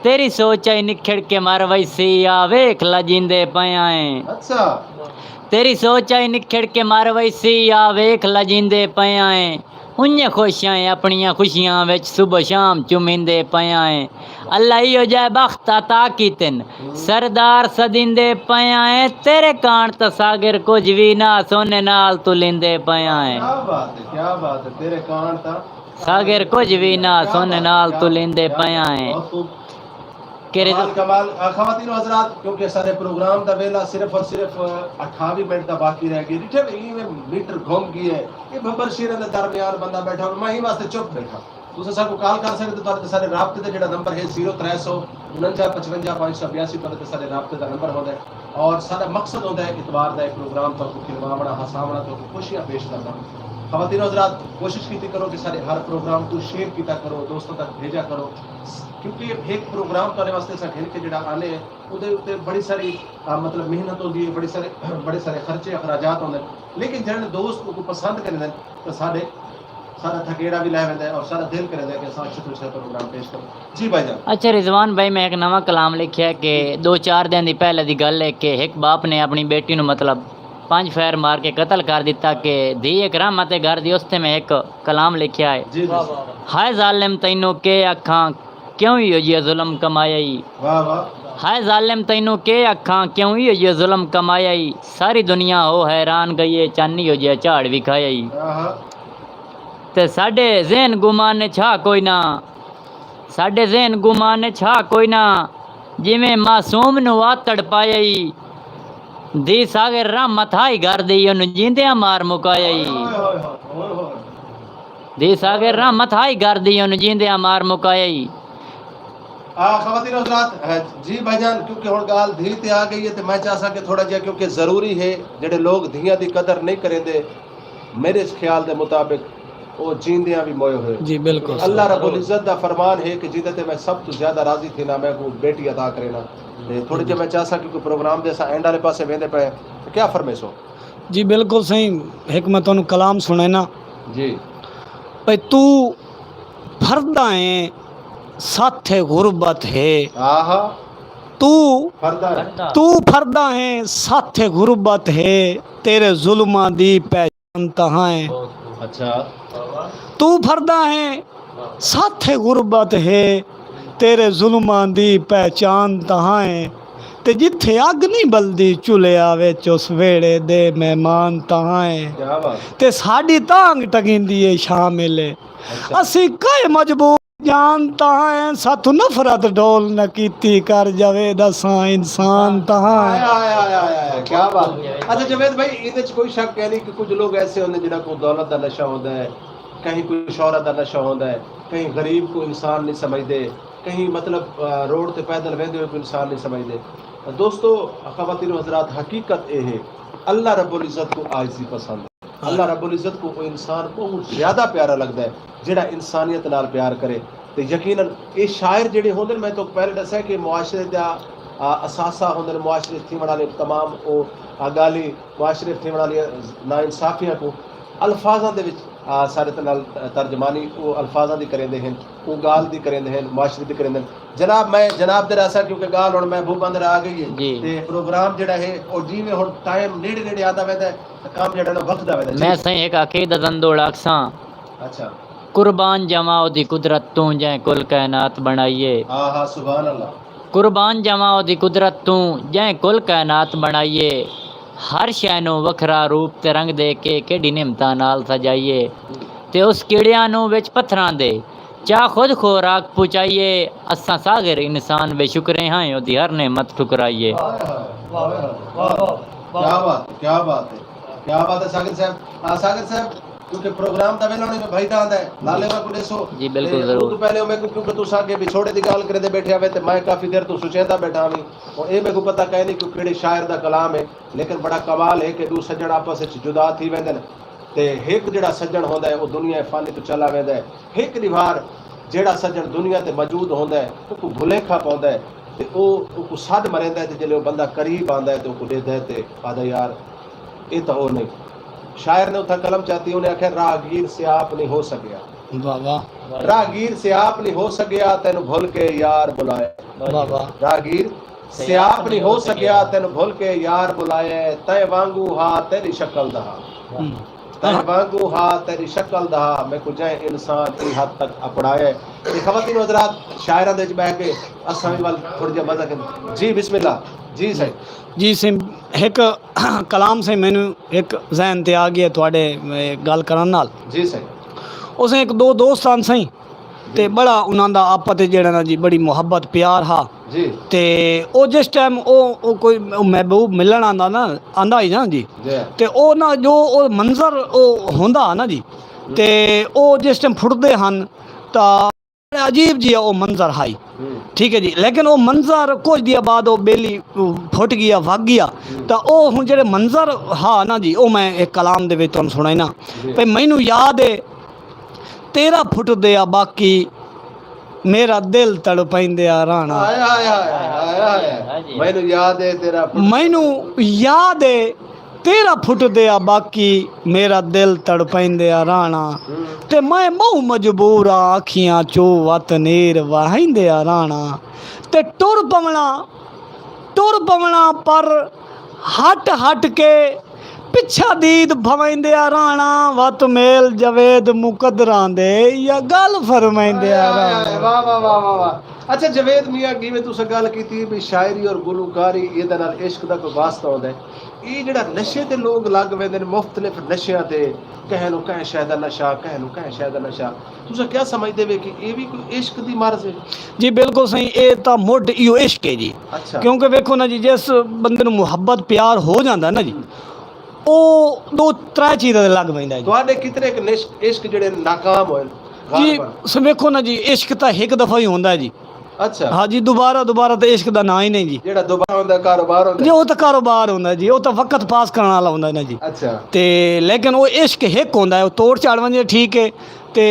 [SPEAKER 3] तेरी सोच आई निखड़ के मार वैसी आ वेख ला जींदे पया है।
[SPEAKER 1] अच्छा
[SPEAKER 3] तेरी सोच आई निखड़ के मार वैसी आ वेख ला जींदे पया है। उन्हें खुशियां अपनियां खुशियां विच सुबह शाम चुमिंदे पया है। अल्लाह इहो जाए बख्त अता कीतिन सरदार सदिंदे पया है। तेरे कान तो सागर कुछ भी ना सोने नाल तू लिंदे पया है।
[SPEAKER 1] क्या बात है, क्या बात है, तेरे कान था
[SPEAKER 3] सागर कुछ भी ना सोने नाल तू लिंदे पया है। के
[SPEAKER 1] कमाल कमाल खवातीन हजरात, क्योंकि सारे प्रोग्राम का वेला सिर्फ और सिर्फ 28 मिनट का बाकी रह गई। डिठे में मीटर घूम गई है। ये बब्बर शेर के दरमियान बंदा बैठा और मैं ही वास्ते चुप बैठा। तुम सानू कॉल कर सकते हो, सारे राबते का जो नंबर है 0349 55 582 पर सारे राबते का नंबर होता है। और सारा मकसद होता है इतवार का एक प्रोग्राम तो खिलवावना हसावना तो खुशियां पेश करना। खवातीन हजरात कोशिश की करो कि सारे हर प्रोग्राम को शेयर किया करो, दोस्तों तक भेजा करो, क्योंकि एक प्रोग्राम करने वास्ते साढ़े के जो आने उहदे उत्ते बड़ी सारी मतलब मेहनत होती है, बड़े सारे खर्चे अखराजात होंगे। लेकिन जिन्हें दोस्त को पसंद करें तो साढ़े सारा थकेड़ा भी लै वेंदा है और सारा दिल करे कि असां अच्छे तो अच्छा प्रोग्राम पेश करो। जी भाईजान।
[SPEAKER 3] अच्छा रिजवान भाई, मैं एक नवा कलाम लिखिया है कि 2-4 दिन दी पहले दी गल है कि एक बाप ने अपनी बेटी नु मतलब 5 फैर मार के कत्ल कर दिता कि धी एक रहमत घर दी। उसते मैं एक कलाम लिखिया है।
[SPEAKER 1] जी
[SPEAKER 3] हाय जालिम तैनू के अखां क्यों ये जुल्म कमाई।
[SPEAKER 1] वाह वाह।
[SPEAKER 3] हाय जालिम तैनू के अखां क्यों ये जुल्म कमाई। सारी दुनिया हो हैरान गई चानी हो जे झाड़ भी खाई। ते साडे ज़हन गुमान छा कोई ना, साडे ज़हन गुमान छा कोई ना, जिवें मासूम नु आतड़ पाई। धी सागर रहमत हाई घर दी ओनू जींदियां मार मुकाई। धी सागर रहमत हाई घर दी ओनू जींदियां मार मुकाई।
[SPEAKER 1] खवातीन हज़रात जी भाईजान, क्योंकि हुण गाल धी ते आ गई है तो मैं चाहसा कि थोड़ा जिहा क्योंकि ज़रूरी है जेडे लोग धियां दी कदर नहीं करेंदे मेरे इस ख्याल के मुताबिक वो जींदियां भी मोए हुए।
[SPEAKER 2] जी बिल्कुल।
[SPEAKER 1] अल्लाह रब्बुल इज्जत दा फरमान है कि जिदे ते मैं सब तो ज्यादा राजी थी ना मैं को बेटी अता करेना। ते थोड़ी जे मैं चाहसा क्योंकि प्रोग्राम दे सा एंड वाले पासे वेंदे पे तो क्या फरमाइशो।
[SPEAKER 2] जी बिल्कुल सही। एक मैं तुहानू कलाम सुनैना
[SPEAKER 1] जी
[SPEAKER 2] भाई, तू फरदा है साथे गुरबत है।
[SPEAKER 1] आहा
[SPEAKER 2] तू
[SPEAKER 1] फरदा है।
[SPEAKER 2] तू फरदा है साथे गुरबत है, तेरे जुल्मा दी पहचान तहां है।
[SPEAKER 1] अच्छा
[SPEAKER 2] तू फरदा है साथे गुरबत है, तेरे जुल्मा दी पहचान तहां है। ते जिथे अग नहीं बलदी चुलिया विच उस वेड़े दे मेहमान तहां है।
[SPEAKER 1] क्या बात।
[SPEAKER 2] ते साडी तांग टगिंदी है शामिल है। असी कई मजबूर जानता है साथू नफरत डोल न कीती कर जावे दसा इंसान तहां है।
[SPEAKER 1] क्या बात। अच्छा जवेद भाई, इहदे च कोई शक है नहीं कि कुछ लोग ऐसे होंगे जिन्हां को दौलत का नशा होता है, कहीं कोई शोहरत का नशा होता है, कहीं गरीब को इंसान नहीं समझते, कहीं मतलब रोड ते पैदल वेंदे हुए को इंसान नहीं समझते। दोस्तों खवातीन हज़रात, हकीकत ये है अल्लाह रब्बुल इज़्ज़त को आजिज़ी पसंद है। अल्लाह रब्बुल इज़्ज़त को वो इंसान बहुत ज़्यादा प्यारा लगता है जिहड़ा इंसानियत नाल प्यार करे। तो यकीनन ये शायर जिहड़े होंदे, मैं तो पहले दस्या कि मुआशरे दा असासा होंदे, मुआशरे थीवण वाले तमाम वो गाली मुआशरे थीवण वाली नाइंसाफियां को अल्फाजां दे विच सारे नाल तर्जमानी वो अल्फाजां दी करेंदे हैं, वो गाल दी करेंदे हैं, मुआशरे दी करेंदे हैं। जनाब मैं जनाब दे रासा क्योंकि गाल हुण मैं भूख अंदर आ गई है ते प्रोग्राम जिहड़ा है और जिवें हुण टाइम नेड़े नेड़े आंदा वैंदा है काम जिहड़ा ना वक्त दा वैंदा।
[SPEAKER 3] मैं सही एक अकीदा जंदोड़ अक्सां
[SPEAKER 1] अच्छा
[SPEAKER 3] कुर्बान जमाओ दी कुदरत तू जै कुल कायनात बनाइए।
[SPEAKER 1] आहा सुभान अल्लाह।
[SPEAKER 3] कुर्बान जमाओ दी कुदरत तू जै कुल कायनात बनाइए। हर शै नूं वखरा रूप ते रंग दे के केड़ी निमतां नाल सजाइए। ते उस कीड़ियां नूं विच पत्थरां दे चा खुद खोराक पुचाइए। असां सागर इंसान बेशुक्रे हां ओदी हर नेमत ठुकराइए।
[SPEAKER 1] क्या बात है, क्या बात है, क्या बात है सागर साहब। सागर साहब क्योंकि प्रोग्राम दा वेला ने भाई दा आंदा है लाले वा को देसो।
[SPEAKER 3] जी बिल्कुल जरूर।
[SPEAKER 1] तो पहले मैं क्योंकि तू सागे विछोड़े दी गल करे दे बैठे आवे ते मैं काफी देर तो सुचेंदा बैठा हूं और ए मेरे को पता कह नहीं कि केड़े शायर दा कलाम है, लेकिन बड़ा कमाल है कि दो सज्जन आपस विच जुदा थी वेंदे ने ते एक जेड़ा सज्जन होंदा है वो दुनिया फानी तो चला वेंदा है। एक दीवार जेड़ा सज्जन दुनिया ते मौजूद होंदा है वो भुलेखा पाउंदा है ते ओ सद मरेंदा है ते जेले वो बंदा करीब आंदा है ते ओ देदा है ते आदा यार ये तो हो नहीं शायर ने उथा कलम चाहती उन्हें आख्या राहगीर से आप नहीं हो सकिया,
[SPEAKER 2] वाह वाह
[SPEAKER 1] राहगीर से आप नहीं हो सकिया तेन भुल के यार बुलाए,
[SPEAKER 2] वाह वाह
[SPEAKER 1] राहगीर से आप नहीं हो सकिया तेन भुल के यार बुलाए, तय वांगू हा तेरी शक्ल दहा, तय वांगू हा तेरी शक्ल दहा, मैं कुछ इंसान ई हद तक अपनाए। ते खवातीन हज़रात शायरां दे विच बैठ के असां भी वाल थोड़ी जिहा मज़ा कर। जी बिस्मिल्लाह। जी सही
[SPEAKER 2] जी सिम एक कलाम से मैनू एक जहन ते आ गया थोड़े गल करन नाल।
[SPEAKER 1] जी सही
[SPEAKER 2] उस एक दो दोस्त सन सही ते बड़ा उन्हों दा आपस च जेहड़ा ना जी बड़ी मुहब्बत प्यार हा
[SPEAKER 1] जी
[SPEAKER 2] ते ओ जिस टाइम ओ कोई महबूब मिलन आंदा ना आंदा ही ना जी
[SPEAKER 1] जी
[SPEAKER 2] ते ओ ना जो ओ मंजर ओ होंदा ना जी ते ओ जिस टाइम फुटदे हन ता अजीब जी ओ मंजर हाई ठीक है जी। लेकिन वो मंजर कुछ दिया बाद वो बेली फुट गया वग गया तो वो हूँ जेडे मंजर हा ना जी वो मैं एक कलाम दे विच तुहानूं सुनाइना भाई मैनू याद है तेरा फुट दिया बाकी मेरा दिल तड़पैंदिया राणा
[SPEAKER 1] आया आया आया आया मैनू याद है तेरा
[SPEAKER 2] मैनू याद है तेरा फुट दिया बाकी मेरा दिल तड़पैंदिया राणा ते मैं बहु मजबूर आ अखियां चो वत नीर वहाइंदिया राणा ते टुर पवना पर हट हट के पिछा दीद भवेंदिया राणा वत मेल जवेद मुकदरां दे या गल फरमाइंदिया राणा।
[SPEAKER 1] वाह वाह वाह वाह वाह। अच्छा जवेद मियां जिवें तुसें गल कीती भी शायरी और गुलूकारी ਇਹਦੇ ਨਾਲ इश्क ਦਾ ਕੋਈ ਵਾਸਤਾ ਹੁੰਦਾ ਹੈ ਇਹ ਜਿਹੜਾ ਨਸ਼ੇ ਤੇ ਲੋਕ ਲੱਗ ਪੈਂਦੇ ਨੇ ਮੁxtਲਿਫ ਨਸ਼ਿਆਂ ਤੇ ਕਹਿ ਨੂੰ ਕਹਿ ਸ਼ਾਇਦ ਦਾ ਨਸ਼ਾ ਕਹਿ ਨੂੰ ਕਹਿ ਸ਼ਾਇਦ ਦਾ ਨਸ਼ਾ ਤੁਸੀਂ ਕੀ ਸਮਝਦੇ ਵੇ ਕਿ ਇਹ ਵੀ ਕੋਈ ਇਸ਼ਕ ਦੀ ਮਰਜ਼ ਹੈ?
[SPEAKER 2] ਜੀ ਬਿਲਕੁਲ ਸਹੀ ਇਹ ਤਾਂ ਮੁੱਢ ਇਹੋ ਇਸ਼ਕ ਹੈ ਜੀ।
[SPEAKER 1] ਅੱਛਾ
[SPEAKER 2] ਕਿਉਂਕਿ ਵੇਖੋ ਨਾ ਜੀ ਜਿਸ ਬੰਦੇ ਨੂੰ ਮੁਹੱਬਤ ਪਿਆਰ ਹੋ ਜਾਂਦਾ ਨਾ ਜੀ ਉਹ ਦੋ ਤਰੇ ਚੀਜ਼ਾਂ ਦੇ ਲੱਗ ਪੈਂਦਾ ਜੀ।
[SPEAKER 1] ਤੁਹਾਡੇ ਕਿਤਨੇ ਇੱਕ ਇਸ਼ਕ ਜਿਹੜੇ ਨਾਕਾਮ ਹੋਏ
[SPEAKER 2] ਜੀ ਵੇਖੋ ਨਾ ਜੀ ਇਸ਼ਕ ਤਾਂ ਇੱਕ ਦਫਾ ਹੀ ਹੁੰਦਾ ਜੀ।
[SPEAKER 1] ਅੱਛਾ
[SPEAKER 2] ਹਾਂ ਜੀ ਦੁਬਾਰਾ ਤਾਂ ਇਸ਼ਕ ਦਾ ਨਾਂ ਹੀ ਨਹੀਂ ਜੀ।
[SPEAKER 1] ਜਿਹੜਾ ਦੁਬਾਰਾ ਹੁੰਦਾ ਕਾਰੋਬਾਰ ਹੁੰਦਾ
[SPEAKER 2] ਜੀ ਉਹ ਤਾਂ ਕਾਰੋਬਾਰ ਹੁੰਦਾ ਜੀ ਉਹ ਤਾਂ ਵਕਤ ਪਾਸ ਕਰਨ ਵਾਲਾ ਹੁੰਦਾ ਨਾ ਜੀ।
[SPEAKER 1] ਅੱਛਾ
[SPEAKER 2] ਤੇ ਲੇਕਿਨ ਉਹ ਇਸ਼ਕ ਇੱਕ ਹੁੰਦਾ ਹੈ ਉਹ ਤੋੜ ਝਾੜ ਵੰਜੇ ਠੀਕ ਹੈ ਤੇ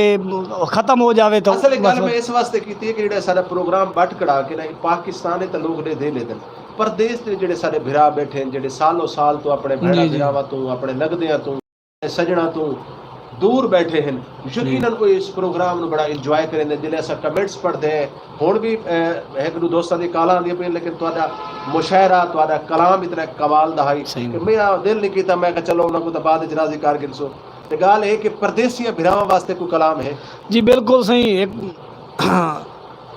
[SPEAKER 2] ਖਤਮ ਹੋ ਜਾਵੇ ਤਾਂ
[SPEAKER 1] ਅਸਲ ਗੱਲ ਮੈਂ ਇਸ ਵਾਸਤੇ ਕੀਤੀ ਹੈ ਕਿ ਜਿਹੜਾ ਸਾਡਾ ਪ੍ਰੋਗਰਾਮ ਬੱਟ ਕਢਾ ਕੇ ਨਾ ਪਾਕਿਸਤਾਨ ਦੇ ਤਾਂ ਲੋਕ ਦੇ ਲੈਂਦੇ ਪਰਦੇਸ ਦੇ ਜਿਹੜੇ ਸਾਡੇ ਭਰਾ ਬੈਠੇ ਨੇ ਜਿਹੜੇ ਸਾਲੋਂ ਸਾਲ ਤੋਂ ਆਪਣੇ ਭੈਣਾਂ ਭਰਾਵਾਂ ਤੋਂ ਆਪਣੇ ਨਗਦਿਆਂ ਤੋਂ ਸਜਣਾ ਤੋਂ दूर बैठे हैं यकीनन कोई इस प्रोग्राम ਨੂੰ ਬੜਾ ਇੰਜੋਏ ਕਰਦੇ ਜਿਹੜੇ ਅਸਾਂ ਕਮੈਂਟਸ ਪੜ੍ਹਦੇ ਹਾਂ ਹੁਣ ਵੀ ਇੱਕ ਦੋ ਦੋਸਤਾਂ ਦੀ ਕਾਲਾਂ ਆਉਂਦੀਆਂ ਪਈਆਂ ਲੇਕਿਨ ਤੁਹਾਡਾ ਮੁਸ਼ਾਇਰਾ ਤੁਹਾਡਾ ਕਲਾਮ ਇਤਨਾ ਕਮਾਲ ਦਾ ਹੈ ਕਿ ਮੇਰਾ ਦਿਲ ਨਹੀਂ ਕੀਤਾ ਮੈਂ ਕਿਹਾ ਚਲੋ ਉਹਨਾਂ ਕੋ ਤਾਂ ਬਾਅਦ ਵਿੱਚ ਰਾਜ਼ੀ ਕਰ ਗਿਲ ਸੋ ਤੇ ਗੱਲ ਇਹ ਕਿ ਪਰਦੇਸੀਆਂ ਭਰਾਵਾਂ ਵਾਸਤੇ ਕੋਈ ਕਲਾਮ ਹੈ?
[SPEAKER 2] जी बिल्कुल सही एक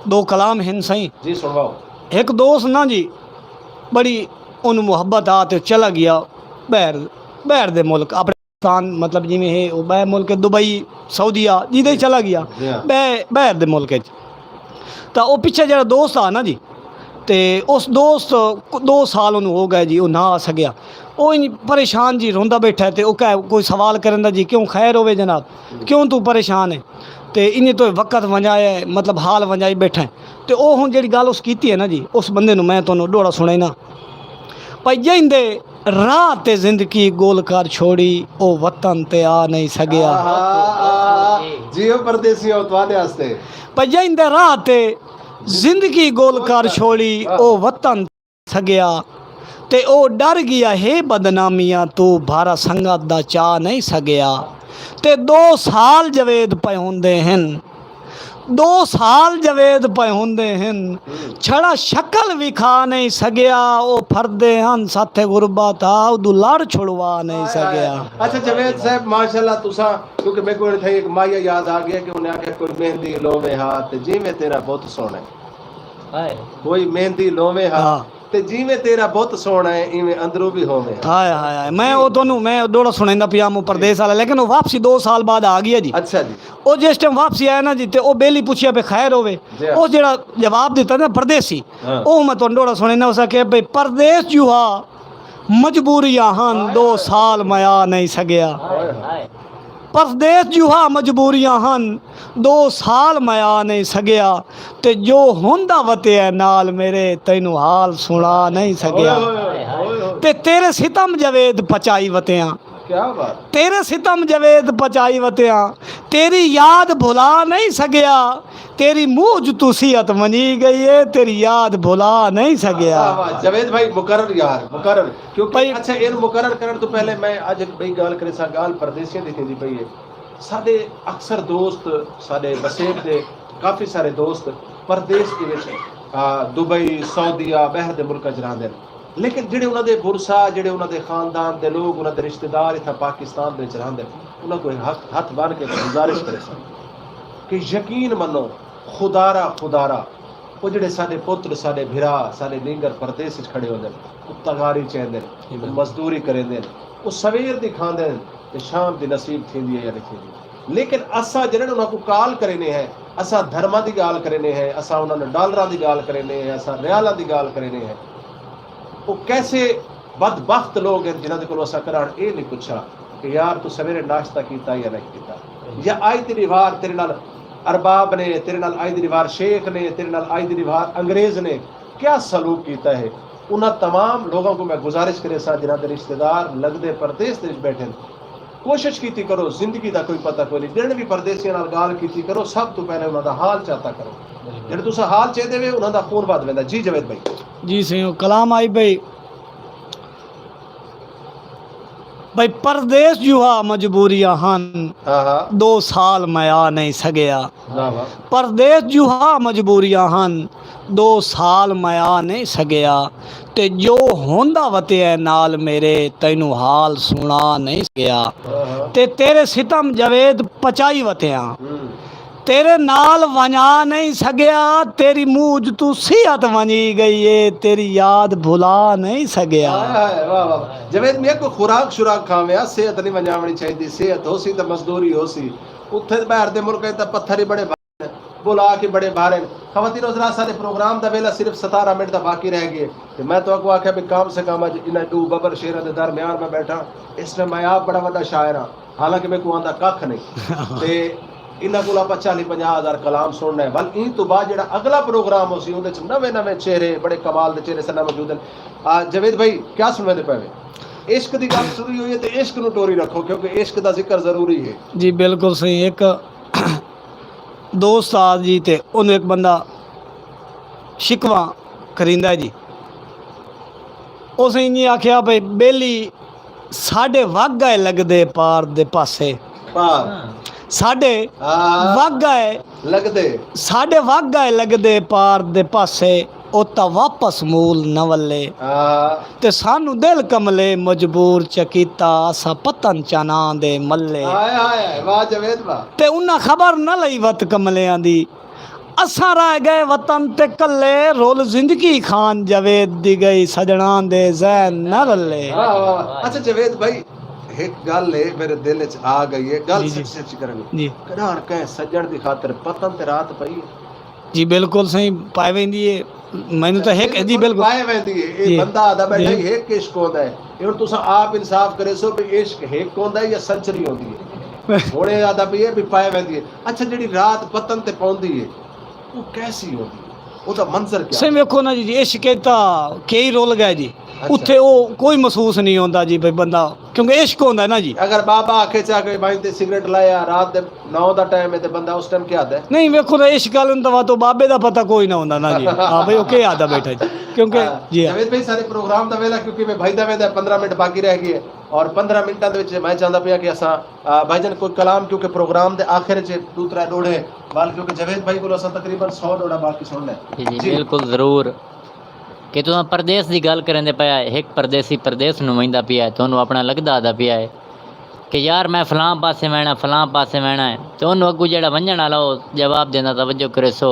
[SPEAKER 2] दो कलाम हैं सही
[SPEAKER 1] जी सुनवाओ।
[SPEAKER 2] एक दोस्त ना जी बड़ी उन मुहब्बत आ ते चला गया बाहर दे मुल्क अपने मतलब जिमें है वो बाहर मुल्क दुबई सऊदीया जिदे चला गया बाहर दे मुल्क तो वो पिछे जरा दोस्त आ ना जी तो उस दोस्त 2 साल उन्होंने हो गए जी वो ना आ सकिया वो परेशान जी रोंदा बैठा है तो कह कोई सवाल करन दा जी क्यों खैर होवे जनाब क्यों तू परेशान है तो इन्हें तो वक़्त वंजाया मतलब हाल वंजाई बैठा है तो वो हुण जिहड़ी गल उस कीती है ना जी उस बंदे नूं मैं तुहानूं डोड़ा सुणाइना भाई जिंदे राह ते जिंदगी गोल कर छोड़ी ओ वतन ते आ नहीं सकिया
[SPEAKER 1] जियो परदेसियों तुहाडे वास्ते
[SPEAKER 2] भाई जिंदे राह ते जिंदगी गोल कर छोड़ी ओ वतन सकिया ते ओ डर गया है बदनामियां तू भारा संगत दा चा नहीं सकिया ते 2 साल जवेद पे होंदे हैं 2 साल जवेद पे होंदे हैं छड़ा शक्ल भी खा नहीं सकिया ओ फरदे हन साथे गुरबत आ उदू लड़ छुड़वा नहीं सकिया।
[SPEAKER 1] अच्छा जवेद साहब माशाल्लाह तुसा क्योंकि मेरे को थे एक माया याद आ गया कि उन्हें आके कोई मेहंदी लोवे हाथ जिवें तेरा बहुत सोहना है कोई मेहंदी लोवे हाथ ते जिवें तेरा बहुत सोहना है इवें अंदरों भी होवे
[SPEAKER 2] हाय हाय हाय मैं वो दोनों मैं डोड़ा सुनाइंदा पिया मु परदेस वाला लेकिन वो वापसी 2 साल बाद आ गया जी।
[SPEAKER 1] अच्छा जी
[SPEAKER 2] वो जिस टाइम वापसी आया ना जी ते वो बेली पूछिया पे खैर होवे वो जेड़ा जवाब दिता ना परदेसी वो मैं तुहानूं डोड़ा सुनाइना उस के भाई परदेस जुहा मजबूरियां हन 2 साल मैं आ नहीं सकिया परदेस जुहा मजबूरियां हन 2 साल मैं आ नहीं सकिया ते जो हुंदा वते नाल मेरे तैनू हाल सुना नहीं सकिया ते तेरे सितम जवेद पचाई वतियां
[SPEAKER 1] क्या बात।
[SPEAKER 2] तेरे सितम जवेद पचाई वतिया तेरी याद भुला नहीं सकिया तेरी मुँह जुतूसीयत मनी गई है तेरी याद भुला नहीं सकिया।
[SPEAKER 1] वाह वाह जवेद भाई मुकर्रर यार मुकर्रर क्योंकि
[SPEAKER 2] भाई-
[SPEAKER 1] अच्छा इन मुकर्रर करन तो पहले मैं आज भाई गाल करे सा गाल परदेसियां दी थी पई है साडे अक्सर दोस्त साडे बसेब दे काफी सारे दोस्त परदेस दे विच दुबई सऊदीया बहर दे मुल्कां च रहंदे ने लेकिन ਜਿਹੜੇ ਉਹਨਾਂ ਦੇ ਬੁਰਸਾ ਜਿਹੜੇ ਉਹਨਾਂ ਦੇ ਖਾਨਦਾਨ ਦੇ ਲੋਕ ਉਹਨਾਂ ਦੇ ਰਿਸ਼ਤੇਦਾਰ ਇੱਥੇ ਪਾਕਿਸਤਾਨ ਦੇ ਵਿੱਚ ਰਹਿੰਦੇ ਉਹਨਾਂ ਕੋਲ ਹੱਥ ਬੰਨ ਕੇ ਗੁਜ਼ਾਰਿਸ਼ ਕਰੇ ਸਨ ਕਿ ਯਕੀਨ ਮੰਨੋ ਖੁਦਾਰਾ ਉਹ ਜਿਹੜੇ ਸਾਡੇ ਪੁੱਤਰ ਸਾਡੇ ਭਰਾ ਸਾਡੇ ਨੀਂਗਰ ਪਰਦੇਸ ਵਿੱਚ ਖੜੇ ਹੁੰਦੇ ਨੇ ਉਹ ਤਗਾਰੀ ਚਾਹੁੰਦੇ ਨੇ ਉਹ ਮਜ਼ਦੂਰੀ ਕਰਦੇ ਨੇ ਉਹ ਸਵੇਰ ਦੀ ਖਾਂਦੇ ਨੇ ਤੇ ਸ਼ਾਮ ਦੀ ਨਸੀਬ ਥੀਂਦੀ ਹੈ ਜਾਂ ਨਹੀਂ ਥੀਂਦੀ ਲੇਕਿਨ ਅਸਾਂ ਜਿਹਨਾਂ ਨੂੰ ਉਹਨਾਂ ਕੋ ਕਾਲ ਕਰਨੇ ਹੈ ਅਸਾਂ ਧਰਮਾਂ ਦੀ ਗੱਲ ਕਰਨੇ ਹੈ ਅਸਾਂ ਉਹਨਾਂ ਨੂੰ ਡਾਲਰਾਂ ਦੀ ਗੱਲ ਕਰਨੇ ਹੈ ਅਸਾਂ ਰਿਆਲਾਂ ਦੀ ਗੱਲ ਕਰਨੇ ਹੈ ਉਹ कैसे बदबख्त लोग हैं जिन्होंने को असा करान ये नहीं पूछा कि यार तू सवेरे नाश्ता किया या नहीं किया या आई तेरी वार तेरे नाल अरबाब ने तेरे नाल आई तेरी वार शेख ने तेरे नाल आई तेरी वार अंग्रेज ने क्या सलूक किया है उन्होंने तमाम लोगों को मैं गुजारिश करे सा जिन्हों के रिश्तेदार लगते परदेस दे बैठे कोशिश की करो जिंदगी का कोई पता कोई नहीं जिन्हें भी परदेसियों नाल गाल की करो सब तो पहले उन्होंने हाल चाहता करो जो तुम हाल चाहते हो उन्होंने खून बद पैदा। जी जवेद भाई
[SPEAKER 2] जी सही कलाम आई भाई भाई परदेस जुहा मजबूरियां हन
[SPEAKER 1] हाँ हाँ
[SPEAKER 2] 2 साल मैं आ नहीं सकिया
[SPEAKER 1] वाह वाह
[SPEAKER 2] परदेस जुहा मजबूरियां हन 2 साल मैं आ नहीं सकिया ते जो होंदा वतिया नाल मेरे तैनू हाल सुना नहीं सकिया ते तेरे सितम जवेद पचाई वतिया तेरे नाल वना नहीं सकिया तेरी मूझ तू सियत वनी गई है तेरी याद भुला नहीं सकिया।
[SPEAKER 1] वाह वाह जवेद मैं को खुराक शुराक खावे सेहत नहीं वजावनी चाहिए सेहत हो सी तो मजदूरी हो सी उत्थे बाहर दे मुल्क तो पत्थर ही बड़े भारे बुला के बड़े भारे खवातीन उजरा सारे प्रोग्राम का वेला सिर्फ 17 मिनट का बाकी रह गए तो मैं तो आपको आख्या भी काम से काम अज इन 2 बबर शेर के दरम्यान में बैठा इसमें मैं आप बड़ा बड़ा शायर हाँ हालांकि मैं को आंदा कख नहीं ते इन्हों को आप 40-50 हज़ार कलाम सुनना है बल इन तो बाद जो अगला प्रोग्राम हो सी नवे नवे चेहरे बड़े कमाल के चेहरे सना मौजूद हैं। जवेद भाई क्या सुनते पे इश्क की गल शुरू हुई है तो इश्क नूं टोरी रखो क्योंकि इश्क का जिक्र जरूरी है।
[SPEAKER 2] जी बिल्कुल सही एक दोस्त आ जी ते उन्हें एक बंदा शिकवा करिंदा जी उस इंजी आख्या भाई बेली साढ़े वग गए लगदे पार दे पासे
[SPEAKER 1] पार
[SPEAKER 2] साढ़े वग गए
[SPEAKER 1] लगदे
[SPEAKER 2] साढ़े वग गए लगदे पार दे पासे ओ ता वापस मूल न वल्ले ते सानू दिल कमले मजबूर चकीता असा पतन चना दे मल्ले
[SPEAKER 1] वाह जवेद वाह
[SPEAKER 2] ते उन्ना खबर न लई वत कमलियां दी असा रह गए वतन ते कल्ले रोल जिंदगी खान जवेद दी गई सजना दे जैन न रले।
[SPEAKER 1] अच्छा जवेद भाई एक गल है मेरे दिल च आ गई है गल
[SPEAKER 2] जी,
[SPEAKER 1] सच करनी
[SPEAKER 2] जी
[SPEAKER 1] कढ़ाण कह सज्जन दी खातर पतन ते रात पई
[SPEAKER 2] जी बिल्कुल सही पाए वेंदी है मैनू तो है जी बिल्कुल
[SPEAKER 1] पाए वेंदी है ये
[SPEAKER 2] जी,
[SPEAKER 1] बंदा आदा बैठा
[SPEAKER 2] जी।
[SPEAKER 1] है इश्क होंदा है ये हुण तुसां आप इंसाफ करे सो भी इश्क है होंदा है या सेंचुरी होंदी है होणे आदा भी है भी पाए वेंदी है। अच्छा जेडी रात पतन ते पौंदी है वो कैसी होंदी है ओदा मंजर क्या
[SPEAKER 2] सही वेखो ना जी इश्क ता कई रोल गए जी उत्थे वो कोई महसूस नहीं होता जी भाई बंदा क्योंकि इश्क होंदा ना जी
[SPEAKER 1] अगर बाबा आखे चा के भाई ते सिगरेट लाया रात दे 9 दा टाइम है ते बंदा उस टाइम क्या आदा है
[SPEAKER 2] नहीं वेखो ना इश्क गल दवा तो बाबे दा पता कोई ना होंदा ना जी हां भाई ओके आदा बैठा जी क्योंकि जी
[SPEAKER 1] जवेद भाई सारे प्रोग्राम दा वेला क्योंकि मैं भाई दा वेदा 15 मिनट बाकी रह गए और 15 मिनटां दे विच मैं चाहंदा पिया कि असा भाईजान कोई कलाम क्योंकि प्रोग्राम दे आखिर च दूसरा डोड़े बाल क्योंकि जवेद भाई को असा तकरीबन 100 डोड़ा बाकी सुनना है।
[SPEAKER 3] जी बिल्कुल ज़रूर कि तुम परदेस की गल करें पाया एक परदेसी परदेस नुमाइंदा पिया है तो उन्होंने अपना लगदा आदा पिया है कि यार मैं फलां पासे वहना है तो उन्होंने अगू जो वंजन वाला जवाब देना तवज्जो करे सो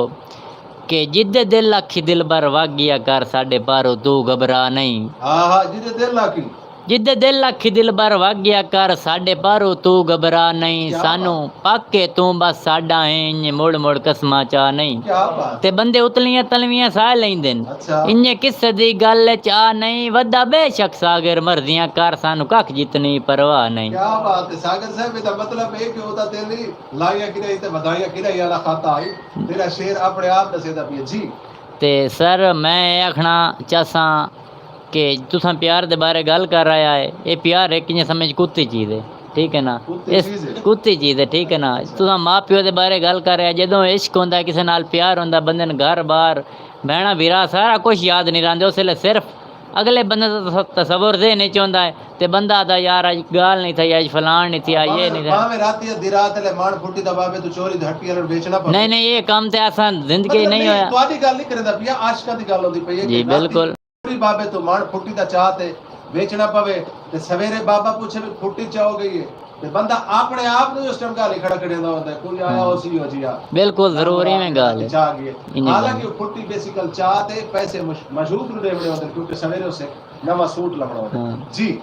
[SPEAKER 3] कि जिदे दिल आखी दिल बर वागिया कर साढ़े पारो तू घबरा नहीं।
[SPEAKER 1] हाँ जिदे दिल आखी
[SPEAKER 3] जिदे दिल आखी दिल बर वागिया कर साढ़े पारो तू घबरा नहीं सानू पाके तू बस साडा है मुड़ मुड़ कसमा चा नहीं
[SPEAKER 1] क्या बात
[SPEAKER 3] ते बंदे उतलियां तलवियां साह लेंदे
[SPEAKER 1] अच्छा
[SPEAKER 3] इन्ने किसे दी गल चा नहीं वदा बेशक सागर मर्जियां कर सानू कख जितनी परवाह नहीं।
[SPEAKER 1] क्या बात है सागर साहब दा मतलब है कि ओदा दिल ही लाया कि नहीं ते वधाइया कि नहीं वाला खाता आई तेरा शेर अपने आप दसेदा पिया जी।
[SPEAKER 3] ते सर मैं आखना चाहसा कि तुसा प्यार दे बारे गल कर रहा है, ये प्यार एक इ'यां समझ कुत्ती चीज़ है, ठीक है ना,
[SPEAKER 1] कुत्ती
[SPEAKER 3] इस
[SPEAKER 1] चीज़ है।
[SPEAKER 3] कुत्ती चीज़ है, ठीक है ना। तुसा माँ प्यो दे बारे गल कर रहा है, जदों इश्क होंदा किसे नाल प्यार होंदा बंदे ने घर बार भैणा भीरा सारा कुछ याद नहीं रहिंदा, उसले सिर्फ अगले बंदे दा तसव्वुर दे नहीं चाहुंदा है ते बंदा आदा यार अज गाल नहीं थी, अज फलान नहीं थी, ये नहीं था।
[SPEAKER 1] में रात या दिरात ले माण फुटी दबावे तो चोरी धट्टी वाले बेचना पड़े।
[SPEAKER 3] नहीं नहीं, ये काम ते आसान जिंदगी
[SPEAKER 1] मतलब
[SPEAKER 3] नहीं होया।
[SPEAKER 1] ਤੁਹਾਡੀ ਗੱਲ ਨਹੀਂ ਕਰਦਾ ਪਿਆ, ਆਸ਼ਕਾਂ ਦੀ ਗੱਲ ਹੁੰਦੀ ਪਈ ਹੈ
[SPEAKER 3] जी बिल्कुल।
[SPEAKER 1] ਚੋਰੀ ਬਾਬੇ ਤੋਂ ਮਾਣ ਫੁੱਟੀ ਦਾ ਚਾਹ ਤੇ ਵੇਚਣਾ ਪਵੇ ਤੇ ਸਵੇਰੇ ਬਾਬਾ ਪੁੱਛੇ ਵੀ ਫੁੱਟੀ ਚਾਹ ਗਈ ਹੈ ਤੇ ਬੰਦਾ ਆਪਣੇ ਆਪ ਨੂੰ ਉਸ ਟਾਈਮ ਗਾਲੀ ਖੜਾ ਕਰਿੰਦਾ ਹੁੰਦਾ ਹੈ, ਕੋਈ ਆਇਆ ਉਸੇ ਹੋ ਜੀਆ
[SPEAKER 3] बिल्कुल जरूरी में गाल है।
[SPEAKER 1] ਚਾਹ ਗਈ ਹੈ।
[SPEAKER 3] इन्हीं
[SPEAKER 1] ਹਾਲਾਂਕਿ ਉਹ ਫੁੱਟੀ ਬੇਸਿਕਲ ਚਾਹ ਤੇ ਪੈਸੇ ਮਸ਼ਹੂਰ ਨੂੰ ਦੇਵਣੇ ਹੁੰਦੇ ਕਿਉਂਕਿ ਸਵੇਰੇ ਉਸੇ ਨਵਾਂ ਸੂਟ ਲਾਉਣਾ ਹੁੰਦਾ
[SPEAKER 3] ਹਾਂ।
[SPEAKER 1] ਜੀ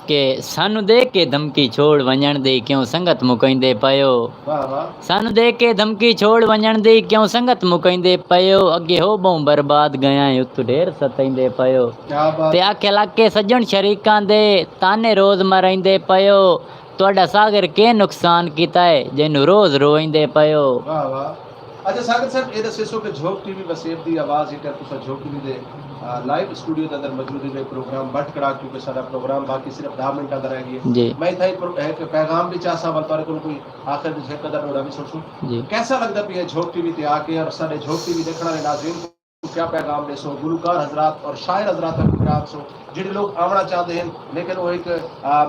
[SPEAKER 3] कि सानू देख के धमकी छोड़ वंजण दे क्यों संगत मुकइंदे पयो,
[SPEAKER 1] ਵਾਹ वाह
[SPEAKER 3] सानू देख के धमकी छोड़ वंजण दे क्यों संगत मुकइंदे पयो, अगे हो बहु बर्बाद गया उत ढेर सताइंदे पयो,
[SPEAKER 1] क्या बात
[SPEAKER 3] ते आखे लग के सज्जन शरीकां दे ताने रोज मराइंदे पयो, तुहाडा सागर के नुकसान कीता है जिन्नू रोज रोइंदे पयो।
[SPEAKER 1] वाह वाह। अच्छा सागर साहब ये दसो कि झोंक टीवी वसेब दी आवाज ही कर तुसा झोंक टीवी दे लाइव स्टूडियो के अंदर मौजूद है प्रोग्राम बट करा क्योंकि सारा प्रोग्राम बाकी सिर्फ 10 मिनट का रह गया
[SPEAKER 3] जी
[SPEAKER 1] मैं था एक पैगाम भी चाह सा वाले कोई आखिर में कदर होना भी सोचूं
[SPEAKER 3] जी।
[SPEAKER 1] कैसा लगता पिया झोंक टीवी ते आके और सारे झोंक टीवी देखने वाले नाज़रीन को क्या पैगाम दे सो गुलकार हजरात और शायर हजरात तक क्या सो जिन लोग आवना चाहते हैं लेकिन वो एक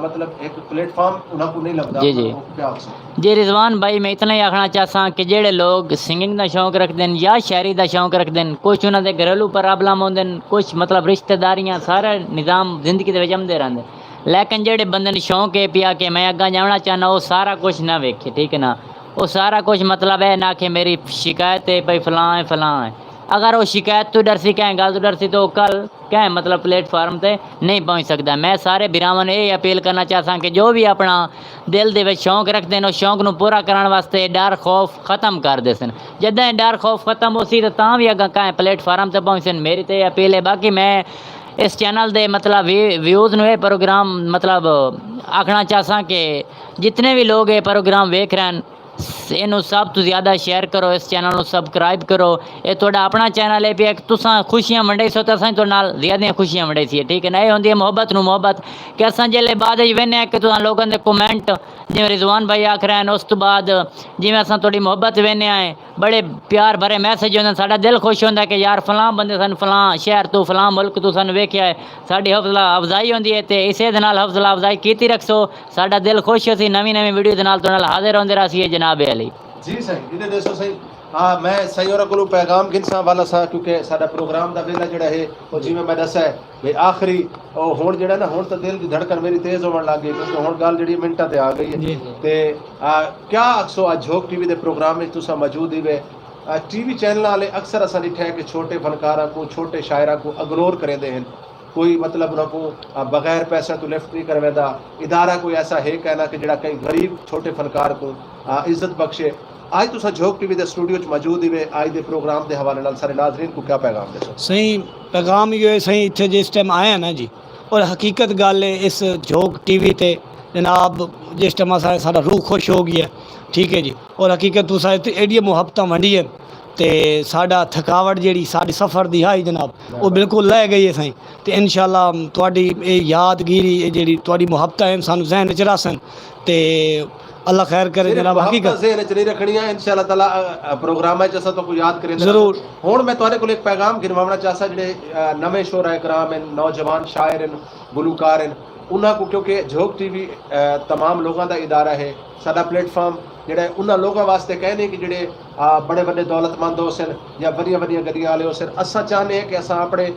[SPEAKER 1] मतलब एक प्लेटफॉर्म उन्हें को नहीं लगता
[SPEAKER 3] जी जी।
[SPEAKER 1] वो क्या हो
[SPEAKER 3] जी रिजवान भाई मैं इतना ही आखना चाहता कि जेड़े लोग सिंगिंग का शौक रखते हैं या शायरी का शौक रखते हैं, कुछ उन्होंने घरेलू प्रॉब्लम होंगे, कुछ मतलब रिश्तेदारियां सारा निज़ाम जिंदगी के जमते रहते, लेकिन जेड़े बंदे ने शौक है पिया कि मैं अग्गा जाना चाहना वो सारा कुछ ना वेखे, ठीक है ना, वो सारा कुछ मतलब है ना कि मेरी शिकायत है भाई फलां है, अगर वो शिकायत तो डर सी कहें गल तो डर सी तो कल कहें मतलब प्लेटफार्म पे नहीं पहुंच सकता। मैं सारे बिरावां ने ये अपील करना चाहता कि जो भी अपना दिल दे विच शौक रखते हैं उस शौक नूं पूरा करने वास्ते डर खौफ ख़त्म कर दे सन, जदां डर खौफ ख़त्म हो सी तो भी अगर कहें प्लेटफार्म ते पहुंचन, मेरी तो ये अपील है। बाकी मैं इस चैनल दे मतलब व्यूज़ नूं ये प्रोग्राम मतलब आखना चाहता कि जितने भी लोग ये प्रोग्राम वेख रहे हैं इनू सब तो ज़्यादा शेयर करो, इस चैनल को सबसक्राइब करो, ये थोड़ा अपना चैनल है पे तुसा खुशियां मंडई सो तो असां तो नाल ज़्यादा खुशियां मंडई सी, ठीक है ना। ये होंदी है मोहब्बत नू मोहब्बत कि असां जेल्ले बाद वेने कि तुसा लोगों के कमेंट जिवें रिजवान भाई आख रहे हैं उस तो बाद जिवें असां थोड़ी मोहब्बत वेने आए बड़े प्यार भरे मैसेज होंदे, साडा दिल खुश होंदा कि यार फलां बंदे सन फलां शहर तो फलां मुल्क तो सन वेख्या है, साडी हौसला अफजाई होंदी है ते इसे दे नाल हौसला अफजाई कीती रखसो, साडा दिल खुश होसी नवी नवी वीडियो दे नाल तो नाल हाजिर होंदे रहिए जनाब अली
[SPEAKER 1] जी सही इधर देखो सही। हाँ मैं सही और को पैगाम गिनसा वाला सा क्योंकि साडा प्रोग्राम का वेला जड़ा है वो जिवें मैं दसा है भाई आखिरी हुण जड़ा ना हुण तो दिल की धड़कन मेरी तेज होने लग गई क्योंकि हुण गल जड़ी मिनटां ते आ गई है ते क्या अक्सो आज झोंक टीवी के प्रोग्राम में तुसा मौजूद ही वे टीवी चैनल वाले अक्सर असा डिठा है कि छोटे फनकारा को छोटे शायरा को इग्नोर करेंदे हैं, कोई मतलब उनको बगैर पैसा तो लिफ्ट नहीं करवेंदा, इदारा कोई ऐसा है कहना कि जड़ा कई गरीब छोटे फनकार को इज्जत बख्शे। आज तुसा झोंक टीवी के स्टूडियो च मौजूद ही वे आज के प्रोग्राम के हवाले नाल सारे नाजरीन को क्या पैगाम दे सो?
[SPEAKER 2] सही पैगाम ये है सही इतने जिस टाइम आया ना जी और हकीकत गल है इस झोंक टीवी ते जनाब जिस टाइम सारा रूह खुश हो गया, ठीक है जी, और हकीकत तुसा एडिया मुहब्बत वंडियां ते साडा थकावट जी साड़ी सफ़र दी हाई जनाब वो बिल्कुल लै गई है सही, तो इंशाल्लाह तुहाडी ये यादगिरी जी तुहाडी मुहब्बत है सानू जहन च रसन ते अल्लाह खैर करे जनाब। हकीकत
[SPEAKER 1] ज़हन च नहीं रखनी है इंशाल्लाह ताला प्रोग्राम है जैसा तो कोई याद करें
[SPEAKER 2] जरूर।
[SPEAKER 1] हुण मैं तुहाडे कोल एक पैगाम गिनवाना चाहता जिहड़े नवे शोरा कराम हैं नौजवान शायर हैं गुलूकार हैं उन्हां को क्योंकि झोंक टीवी तमाम लोगों का इदारा है, साडा प्लेटफॉर्म जिहड़ा उन्हां लोगों वास्ते कहने कि जिहड़े बड़े बड़े दौलतमंद हो सन या वड्डियां वड्डियां गड्डियां वाले हो सन, असां चाहते हैं कि असां अपने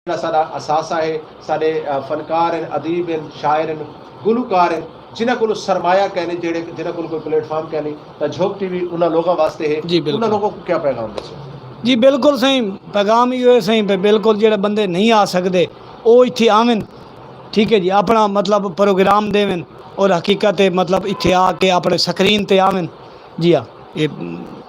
[SPEAKER 1] साडा असासा है साडे फनकार हैं अदीब हैं शायर हैं गुलूकार हैं जिन्हां कोल सरमाया कहने जेड़े जिन्हां कोल कोई प्लेटफॉर्म कहने तो झोंक टीवी उन्हां लोगों वास्ते है
[SPEAKER 2] जी, बिल्कुल।
[SPEAKER 1] उन्हां लोगों को क्या पैगाम दे सो?
[SPEAKER 2] जी बिल्कुल सही पैगाम ही है सही पे बिल्कुल जेड़े बंदे नहीं आ सकते वो इत्थे आवन, ठीक है जी, अपना मतलब प्रोग्राम देवन और हकीकत है मतलब इत्थे आके अपने स्क्रीन ते आवन। जी हाँ ये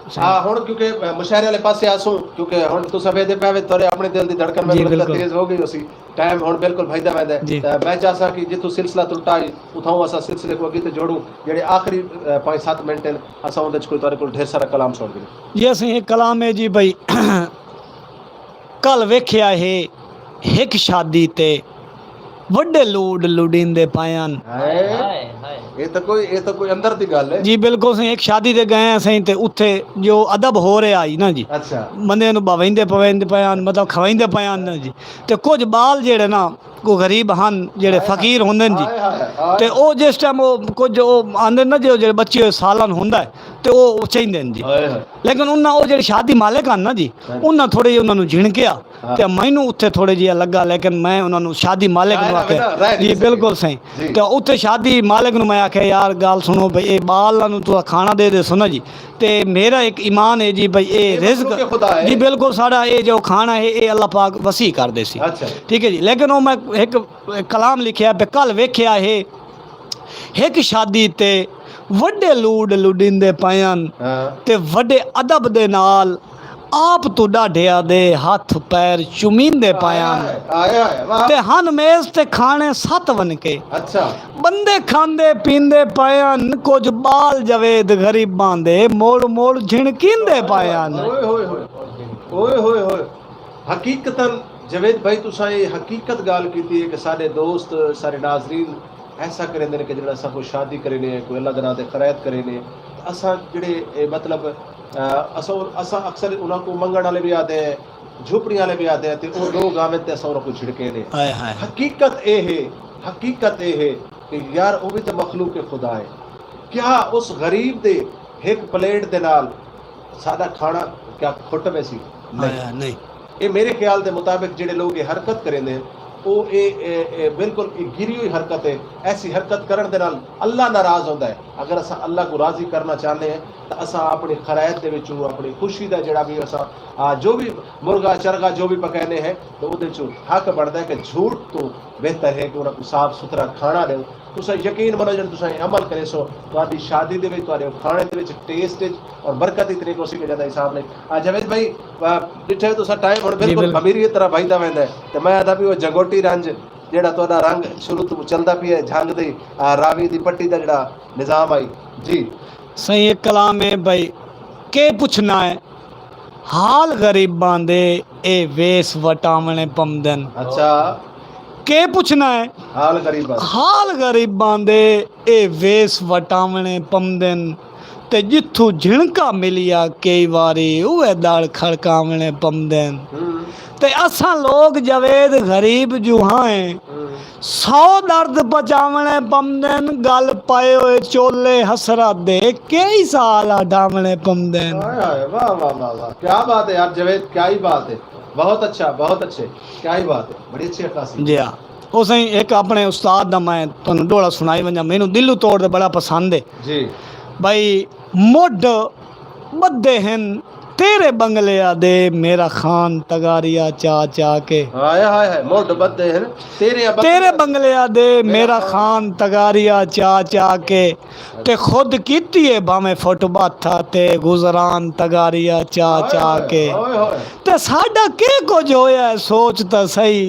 [SPEAKER 1] हाँ हुण क्योंकि मुशायरे वाले पासे आसूं क्योंकि हुण तो सभे दे पावे तोरे अपने दिल दी धड़कन
[SPEAKER 2] जी,
[SPEAKER 1] में
[SPEAKER 2] बिल्कुल।
[SPEAKER 1] तेज हो गई उसी टाइम हुण बिल्कुल भाईदा वैदा
[SPEAKER 2] जी।
[SPEAKER 1] मैं चाहता कि जितों सिलसिला टुटा उठाऊं असा सिलसिले को अगे ते जोड़ूं जेड़े आखिरी 5-7 मिनट हैं असा उहदे च कोई तोरे कोल ढेर सारा कलाम सुन गए।
[SPEAKER 2] जी असें एक कलाम है जी भाई कल वेख्या है एक शादी ते वड्डे लूड लुडींदे पायन।
[SPEAKER 1] ये तो कोई अंदर दी गल है
[SPEAKER 2] जी बिल्कुल सही। एक शादी ते गए हैं सही, ते उत्थे जो अदब हो रहा आई ना जी,
[SPEAKER 1] अच्छा
[SPEAKER 2] बंदे नूं बवेंदे पवेंदे पयान, मतलब खवाइंदे पयान ना जी। ते कुछ बाल जेड़े ना को गरीब हन, जेड़े फकीर होंदे जी,
[SPEAKER 1] हाय हाय हाय।
[SPEAKER 2] ते ओ जिस टाइम ओ कुछ ओ आंदे ना जो जेड़े बच्चे सालन हुंदा है ते ओ चाहिंदे जी।
[SPEAKER 1] हाय हाय।
[SPEAKER 2] लेकिन उन्ना ओ जेड़े शादी मालिक हन ना जी,
[SPEAKER 1] हाँ।
[SPEAKER 2] उन्ना थोड़े जी उन्हां नूं झिणकिया
[SPEAKER 1] हाँ।
[SPEAKER 2] ते मैनू उत्थे थोड़े जिहा लगा, लेकिन मैं उन्हां नूं शादी मालिक नूं
[SPEAKER 1] शायर
[SPEAKER 2] आखे
[SPEAKER 1] ना, राय नहीं
[SPEAKER 2] जी
[SPEAKER 1] सके।
[SPEAKER 2] बिल्कुल सही।
[SPEAKER 1] जी।
[SPEAKER 2] ते उत्थे शादी मालिक नूं मैं आखे यार गल सुनो भई ए बालां नूं तुस खाना दे दे सुनो जी, ते मेरा एक ईमान है जी भई ए
[SPEAKER 1] ये
[SPEAKER 2] रिज़्क
[SPEAKER 1] मखलूक खुदा है।
[SPEAKER 2] जी बिल्कुल साड़ा ये जो खाना है ये अल्लाह पाक वसी कर दे सी।
[SPEAKER 1] अच्छा।
[SPEAKER 2] ठीक है जी। लेकिन वो मैं एक कलाम लिखिया पे कल वेख्या है, एक शादी ते वड्डे लूड लुडिंदे पायन
[SPEAKER 1] हाँ।
[SPEAKER 2] ते वड्डे अदब दे नाल आप तो डाढिया दे हथ पैर चुमींदे पायन
[SPEAKER 1] आया है वाह।
[SPEAKER 2] ते हन मेज ते खाने सत वन के
[SPEAKER 1] अच्छा
[SPEAKER 2] बंदे खांदे पींदे पायन, कुछ बाल जवेद गरीबां दे मोड़ मोड़ झिणकींदे पायन।
[SPEAKER 1] ओए होए होए ओए होए होए। हकीकतन जवेद भाई तुसां ये हकीकत गाल कीती है कि सारे दोस्त सारे नाजरीन ऐसा करेंदे ने कि जेड़ा असां कोई शादी करे ने, कोई अल्लाह दे नाम ते खैरात करे ने, असां जेड़े मतलब असां अक्सर उन्हां को मंगण वाले भी आते हैं, झुपड़ी वाले भी आते हैं, ते वो लोग आवे ते असां उन्हां को झिड़के ने।
[SPEAKER 2] हाय हाय।
[SPEAKER 1] हकीकत ये है कि यार वो भी तो मखलूक के खुदा है। क्या उस गरीब दे एक प्लेट दे नाल सादा खाना क्या खुट वैसी
[SPEAKER 2] हाय नहीं।
[SPEAKER 1] ये मेरे ख्याल के मुताबिक जेडे लोग ये हरकत करेंदे वो ये बिल्कुल गिरी हुई हरकत है। ऐसी हरकत करन दे नाल अल्लाह नाराज होंदा है। अगर असा अल्लाह को राजी करना चाहते हैं तो असा अपनी खरायत दे विचों अपनी खुशी का जेड़ा भी असा जो भी मुर्गा चरगा जो भी पकाने हैं तो उहदे चों हक बनता है कि झूठ तो बेहतर है कि उन्हें साफ सुथरा खाना दो। तुसा यकीन मनो जब तुसा अमल करे सो तुहाडी शादी दे विच तुहाडे खाने दे विच टेस्ट और बरकत इतनी को सी के ज्यादा हिसाब नहीं। जवेद भाई डिठे तुसा टाइम हुण बिल्कुल अमीरी की तरह भाईदा वेंदा है ते मैं आदा भी वो जगोटी रंज जेड़ा तुहाडा रंग शुरू तो चलदा पिया झंग दी रावी दी पट्टी दा जेड़ा निजाम आई जी
[SPEAKER 2] सही। एक कलाम है भाई के पुछना है हाल गरीबां दे ए वेस वटावणे पमदन।
[SPEAKER 1] अच्छा
[SPEAKER 2] के पुछना है हाल गरीबां दे ए वेस वटावणे पमदन, ते जिथों झिणका मिलिया कई बारी उहे दड़ खड़कावणे पमदन। ते असां लोग जवेद गरीब जो हैं 100 दर्द बचावणे पमदन, गल पाए हुए चोले हसरा दे कई साल हटावणे पमदन।
[SPEAKER 1] वाह वाह वाह वाह क्या बात है यार जवेद, क्या ही बात है। बहुत अच्छा बहुत अच्छे, क्या ही बात है, बड़ी अच्छी अक्कासी।
[SPEAKER 2] जी हाँ वो सही। एक अपने उस्ताद दा मैं तुहानू डोला सुनाई वंजा, मैनू दिलों तोड़ दे बड़ा पसंद है
[SPEAKER 1] जी।
[SPEAKER 2] भाई मुड बद्दे हन तेरे बंगलिया दे मेरा खान तगारिया चा चा के।
[SPEAKER 1] हाय हाय हाय मुड बद्दे हन
[SPEAKER 2] तेरे बंगलिया दे मेरा खान तगारिया चा चा के, ते खुद कीती है भाਵੇਂ फुटबाथ ते गुजरान तगारिया चा चा के। ते साडा के कुछ होया सोच तो सही,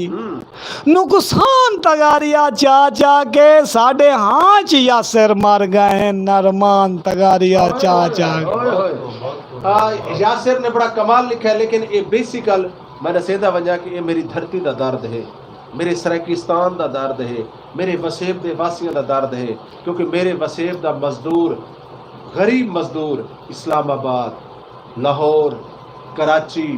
[SPEAKER 2] नुकसान तगारिया चा चा के, साडे हांच यासिर मर गए नरमान तगारिया चा चा के।
[SPEAKER 1] यासिर ने बड़ा कमाल लिखा है, लेकिन ये बेसिकल मैंने सेधा वजह कि ये मेरी धरती का दर्द है, मेरे सराकिस्तान का दर्द है, मेरे वसेब के वासियों का दर्द है, क्योंकि मेरे वसेब का मजदूर गरीब मजदूर इस्लामाबाद लाहौर कराची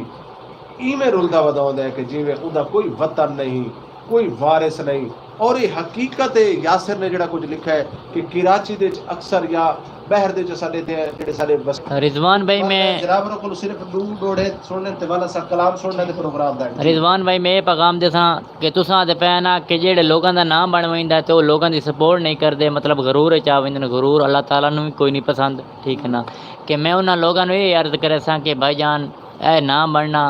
[SPEAKER 1] इवें रुलदा वधाउंदा है कि जिवें उहदा कोई वतन नहीं कोई वारिस नहीं। और ये हकीकत है यासिर ने जेड़ा कुछ लिखा है कि कराची दे अक्सर या बहर दे साडे ते जेड़े साडे
[SPEAKER 3] रिजवान भाई मैं
[SPEAKER 1] जनाबरों को सिर्फ दू डोड़े सुनने ते वाला सा कलाम सुनने दे प्रोग्राम दा।
[SPEAKER 3] रिजवान भाई मैं पैगाम देसां कि तुसां दे पैना कि जेड़े लोगां दा नाम बनवाइंदा ते ओह लोगां दी सपोर्ट नहीं करदे, मतलब गरूर च आ वेंदे ने। गरूर अल्लाह ताला नूं भी कोई नहीं पसंद, ठीक है ना। कि मैं उन्हां लोगां नूं ये अर्ज करे सां कि भाईजान ए नाम बनना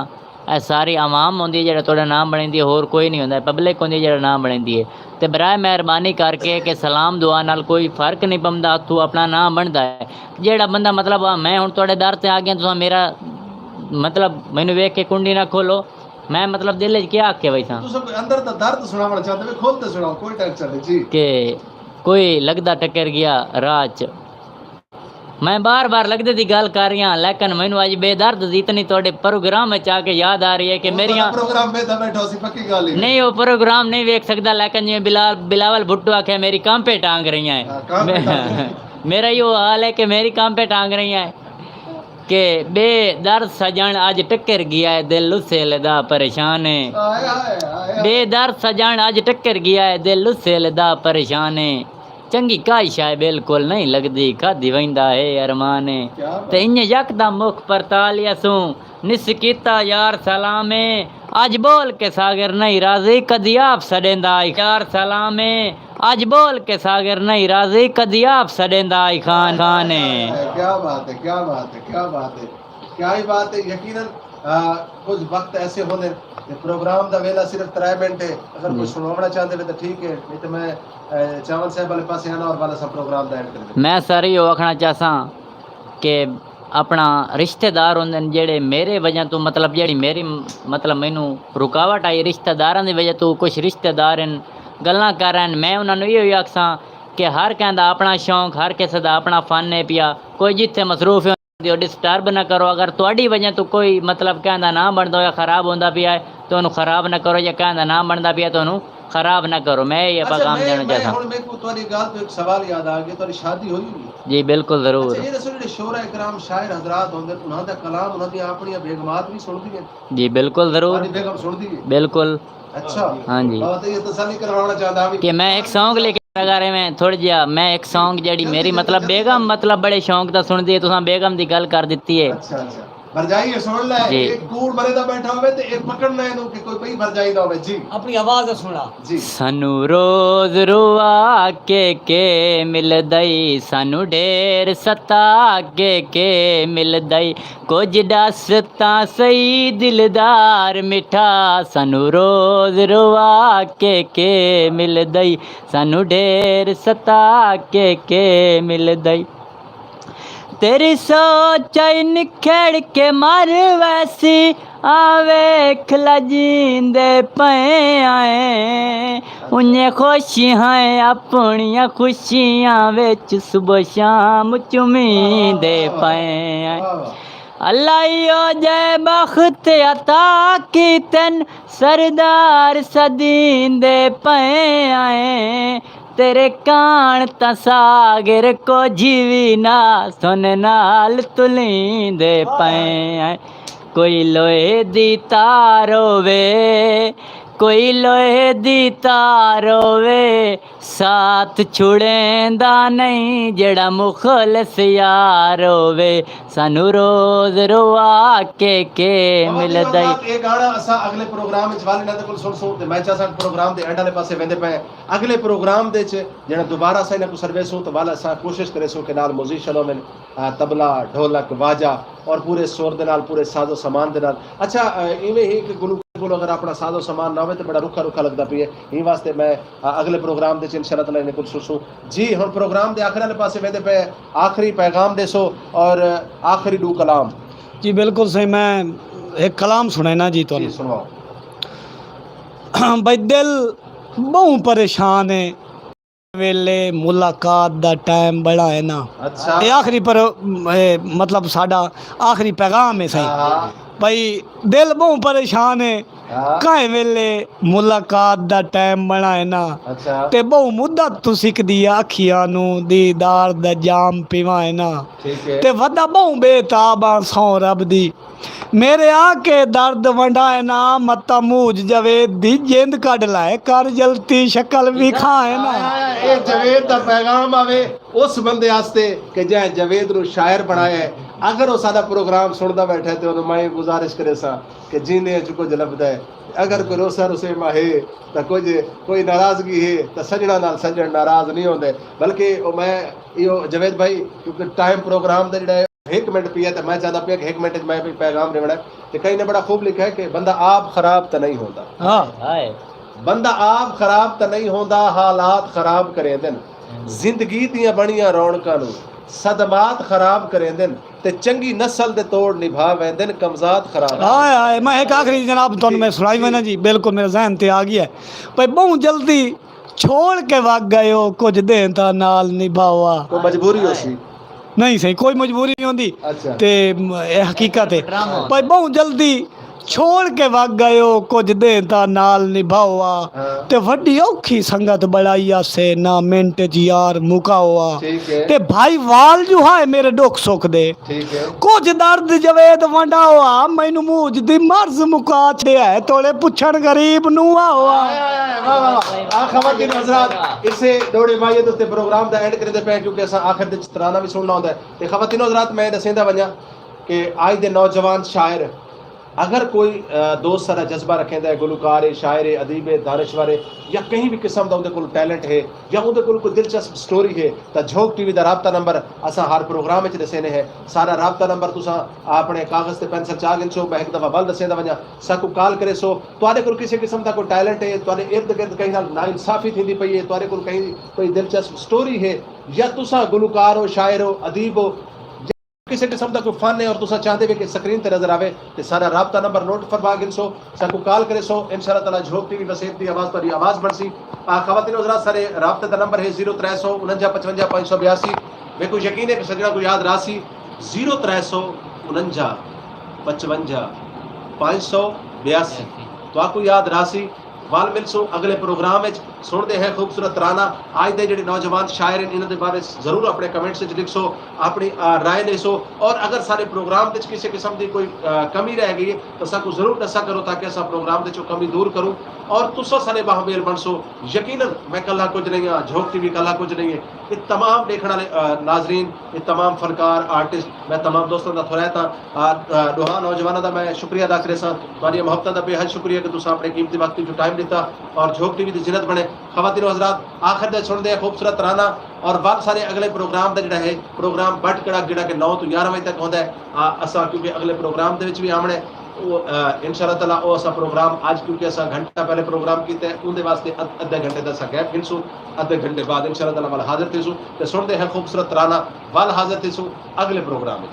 [SPEAKER 3] ए सारी आवाम होंदी है जेड़ा तुहाडा नाम बनांदी है, होर कोई नहीं होंदा, पब्लिक होंदी है जेड़ा नाम बनांदी है। ते बराए मेहरबानी करके कि सलाम दुआ नाल कोई फर्क नहीं पौंदा, तू अपना नाम बनदा है। जेड़ा बंदा मतलब मैं हुण तुहाडे दर ते आ गया, तुसां मेरा मतलब मैनूं वेख के कुंडी ना खोलो, मैं मतलब दिल च क्या आखे भाई सां
[SPEAKER 1] अंदर दा दर्द सुनावना चाहते वे खोलते सुनाओ, कोई टेंशन नहीं जी।
[SPEAKER 3] कि कोई लगदा टक्कर गया राह च मैं बार बार लगदे दी गल कर रहा लेकिन मैनू अज बेदर्द दी इतनी थोड़े प्रोग्राम में आके याद आ रही है कि मेरिया
[SPEAKER 1] प्रोग्राम में बैठा सी पक्की गल ही
[SPEAKER 3] नहीं वो प्रोग्राम नहीं वेख सकता लेकिन जिवें बिलावल भुट्टो आखे मेरी कांपे टांग रही हैं मेरा यो हाल है कि मेरी कांपे टांग रही हैं कि बेदर्द सजन अज टक्कर गया है दिल उससे लदा परेशान है बेदर्द सजन अज टक्कर गया है दिल उससे लदा परेशान है चंगी काई शाय बिल्कुल नहीं लगदी खादी वहिंदा है अरमान ते इन्हें यकदम मुख पर तालिया सू निस कीता यार सलामे अज बोल के सागर नहीं राजी कदी आप सडेंदा यार सलामे अज बोल के सागर नहीं राजी कदी आप सडेंदा खान खान
[SPEAKER 1] क्या बात है क्या बात है क्या बात है क्या ही बात है यकीनन कुछ वक्त ऐसे होने प्रोग्राम का वेला सिर्फ 3 मिनट है अगर कुछ सुनावना चाहते हो तो ठीक है नहीं तो मैं चावल साहब वाले पास आना और वाला सब प्रोग्राम का एंड कर दें
[SPEAKER 3] मैं सर यो आखना चाहसा कि अपना रिश्तेदार होंदे न जेड़े मेरे वजह तो मतलब जेड़ी मेरी मतलब मैनू रुकावट आई रिश्तेदारां दी वजह तो कुछ रिश्तेदार गल्लां कर रहे मैं उन्होंने इहो आखसां कि हर कहंदा अपना शौक हर किसी दा अपना फन है पिया कोई जिथे मसरूफ है डिस्टर्ब ना करो अगर तुहाडी वजह तो कोई मतलब कहंदा ना बनदा या खराब होंदा पिया तो उन्हें खराब ना करो या कहंदा ना बनदा पिया तो उन्हें खराब ना करो मैं ये पैगाम देना चाहता हूं
[SPEAKER 1] मेरे को तुम्हारी गाल तो एक सवाल याद आ गया तुम्हारी शादी हुई हुई
[SPEAKER 3] जी बिल्कुल जरूर
[SPEAKER 1] अच्छा ये दसो जेडे शोरा इकराम शायर हजरात होंदे उन्हां दा कलाम उन्हां दी अपनी बेगमात भी सुनदी है
[SPEAKER 3] जी बिल्कुल जरूर
[SPEAKER 1] तुम्हारी बेगम सुनदी है
[SPEAKER 3] बिल्कुल
[SPEAKER 1] अच्छा
[SPEAKER 3] हाँ जी
[SPEAKER 1] बात ये तसल्ली करवाना चाहता हूं
[SPEAKER 3] कि मैं एक सॉन्ग लेके लगा में थोड़ी जिहा मैं एक सॉन्ग जेड़ी मेरी मतलब बेगम मतलब बड़े शौक दा सुनदी है तुसां बेगम दी गल कर दित्ती है
[SPEAKER 1] अच्छा अच्छा भरजाई सुन ले एक कूड़ मरे दा बैठा होवे ते एक पकड़ना इनु कि कोई पई भरजाई ना होवे जी
[SPEAKER 2] अपनी आवाज सुना
[SPEAKER 1] जी
[SPEAKER 3] सानू रोज रुआ के मिलदई सानू ढेर सता के मिलदई कुछ दसता सही दिलदार मिठा सानू रोज रुआ के मिलदई सानू ढेर सता के मिलदई तेरी सोच निखेड़ के मर वैसी आवे खला जींदे पे आए उन्हें खुशी हैं अपनिया खुशियां विच सुबह शाम चुमींदे पे आए अल्लाह यो जय बख्त अता की तन सरदार सदींदे पे आए तेरे कान तसागर को जीवी ना सुन नाल तुलींदे पे कोई लोहे दी तार होवे कोई लोहे दी तार होवे साथ छुड़ेंदा नहीं जेड़ा मुखलिस यार होवे सानू रोज रुआ के मिलदई
[SPEAKER 1] ये गाना असा अगले प्रोग्राम विच वाले ना कोल सुन ते मैं चाहता प्रोग्राम दे एंड वाले पासे वेंदे पे अगले प्रोग्राम दे च जेड़ा दोबारा सा ना को सर्विस हो तो वाला सा कोशिश करे सो के नाल म्यूजिशियन होवन तबला ढोलक बाजा और पूरे सुर दे नाल पूरे साजो सामान दे नाल अच्छा इवें ही कि गुलू को अगर अपना साजो सामान ना हो तो बड़ा रुखा रुखा लगता पिए इन वास्ते मैं अगले प्रोग्राम दे इंशाअल्लाह ताला ने कुछ सुसू जी हुन प्रोग्राम दे आखिरी वाले पासे वेंदे पे आखिरी पैगाम देसो और आखिरी दो कलाम
[SPEAKER 2] जी बिल्कुल सही मैं एक कलाम सुनैना जी तो
[SPEAKER 1] सुनाओ
[SPEAKER 2] भाई दिल बहु परेशान है वेले मुलाकात दा टाइम बड़ा है ना
[SPEAKER 1] अच्छा
[SPEAKER 2] ये आखिरी पर मतलब साडा आखिरी पैगाम है सही भाई दिल बहु परेशान है काए वेले मुलाकात दा टाइम बना है ना
[SPEAKER 1] अच्छा
[SPEAKER 2] ते बहु मुद्दत तू सिकदी अखियां नू दीदार दा जाम पीवा है ना
[SPEAKER 1] ठीक है
[SPEAKER 2] ते वदा बहु बेताब सौ रब दी मेरे आके दर्द वंडाए ना मता मूज जवेद दी जिंद कढ लाए कर जलती शक्ल भी खाए ना
[SPEAKER 1] ये जवेद दा पैगाम आवे उस बंदे वास्ते कि जै जवेद नु शायर बनाया है अगर वो सादा प्रोग्राम सुनदा बैठा तो मैं गुजारिश करे सा कि जीने च कुछ लभदा है अगर कोई रोसा रुसे मा है तो कोई नाराजगी है तो सजना नाल सजन नाराज नहीं होंदे बल्कि मैं यो जवेद भाई क्योंकि टाइम प्रोग्राम दा जेड़ा 1 मिनट पिया तो मैं चाहता पिया कि 1 मिनट में भी पैगाम देना तो कहीं ने बड़ा खूब लिखा है कि बंदा आप खराब तो नहीं होता
[SPEAKER 2] हाँ
[SPEAKER 1] बंदा आप खराब तो नहीं होता हालात खराब करे दिन जिंदगी दियां बड़ियां रौनकां नूं सदमात खराब करे दिन ते चंगी नस्ल दे तोड़ निभा वेंदन कमजात खराब
[SPEAKER 2] हाय हाय मैं एक आखिरी जनाब तो मैं सुनाई में ना जी बिल्कुल मेरे जहन ते आ गया भाई बहुत जल्दी छोड़ के वग गए हो कुछ दें ता नाल निभावा
[SPEAKER 1] को मजबूरी हो सी
[SPEAKER 2] नहीं सही कोई मजबूरी नहीं होती
[SPEAKER 1] अच्छा
[SPEAKER 2] ते ये हकीकत है
[SPEAKER 3] ड्रामा
[SPEAKER 2] भाई बहुत जल्दी छोड़ के वग गए हो कुछ देर ता नाल निभाओ
[SPEAKER 1] हाँ।
[SPEAKER 2] ते वड्डी औखी संगत बड़ाइया से ना मिनट च यार मुकाओ
[SPEAKER 1] ठीक है
[SPEAKER 2] ते भाई वाल जो है मेरे दुख सुख दे
[SPEAKER 1] ठीक है
[SPEAKER 2] कुछ दर्द जवेद वंडाओ मैनू मूज दी मर्ज मुका छे है तोड़े पुछण गरीब नू आओ
[SPEAKER 1] खवातीन हज़रात इसे दौड़े माइए तो प्रोग्राम दा एंड करदे पे क्योंकि असा आखिर दे तराना भी सुनना होंदा है ते खवातीन हज़रात मैं दसेंदा वणा कि आज दे नौजवान शायर अगर कोई दोस्त सारा जज्बा रखेंदा है गुलकार है शायर है अदीब है दानिशवर है या कहीं भी किस्म का उनके टैलेंट है या उनके कोई दिलचस्प स्टोरी है तो झोंक टीवी का राबता नंबर असा हर प्रोग्राम में दसेने है सारा राबता नंबर तुसा अपने कागज़ से पेंसिल चा गिनसो मैं एक दफ़ा बल दसेंदा वणा साकू कॉल करे सो तुहाडे कोल किसी किस्म का कोई टैलेंट है तुहाडे इर्द गिर्द कहीं नाइंसाफी थींदी पई है तुहाडे कोल कहीं कोई दिलचस्प स्टोरी है या तुसा गुलकार हो शायर हो अदीब हो किसी किस्म का कोई फन है और तुसा चाहते हो कि स्क्रीन ते नजर आवे तो सारा राबता नंबर नोट फरमा गिनसो साकू कॉल करे सो इंशाअल्लाह ताला झोंक टीवी वसीयत की आवाज़ पर आवाज़ बनसी खवातीन हज़रात सारे राबते का नंबर है 0349 55 582 मेरे को यकीन है कि सजना को याद रासी 0349 55 582 तो आपको याद रासी वाल मिलसो अगले प्रोग्राम में सुनते हैं खूबसूरत तराना आज दे जेडे नौजवान शायर हैं इन्हां दे बारे जरूर अपने कमेंट्स में लिखसो अपनी राय देसो और अगर सारे प्रोग्राम में किसी किस्म की कोई कमी रह गई है तो साकू जरूर दसा करो ताकि असा प्रोग्राम के कमी दूर करूँ और तुसा सारे बाहमेल बनसो यकीनन मैं कला कुछ नहीं हाँ झोंक टीवी कला कुछ नहीं है ये तमाम देखने वाले नाजरीन ये तमाम फनकार आर्टिस्ट मैं तमाम दोस्तों का थोड़ा था दोहा नौजवानों का मैं शुक्रिया अदा करे सारी मोहब्बत का बेहद शुक्रिया कि तुसा अपने कीमती वक्त जो टाइम दिता और झोंक टीवी की जिन्नत बने खवातीन हज़रात आखिर दे सुनते हैं खूबसूरत तराना और बहुत सारे अगले प्रोग्राम का जोड़ा है प्रोग्राम बट कड़ा जोड़ा कि 9 तो 11 बजे तक होता है असा क्योंकि अगले प्रोग्राम के भी आमने इंशाअल्लाह ताला वो असा प्रोग्राम आज क्योंकि असा घंटा पहले प्रोग्राम किया उनके वास्ते अद्धे घंटे का गैप गिनसू अद्धे घंटे बाद इंशाअल्लाह ताला वाल हाजिर थीसू तो सुनते हैं खूबसूरत तराना वाल हाजिर थीसू अगले प्रोग्राम में।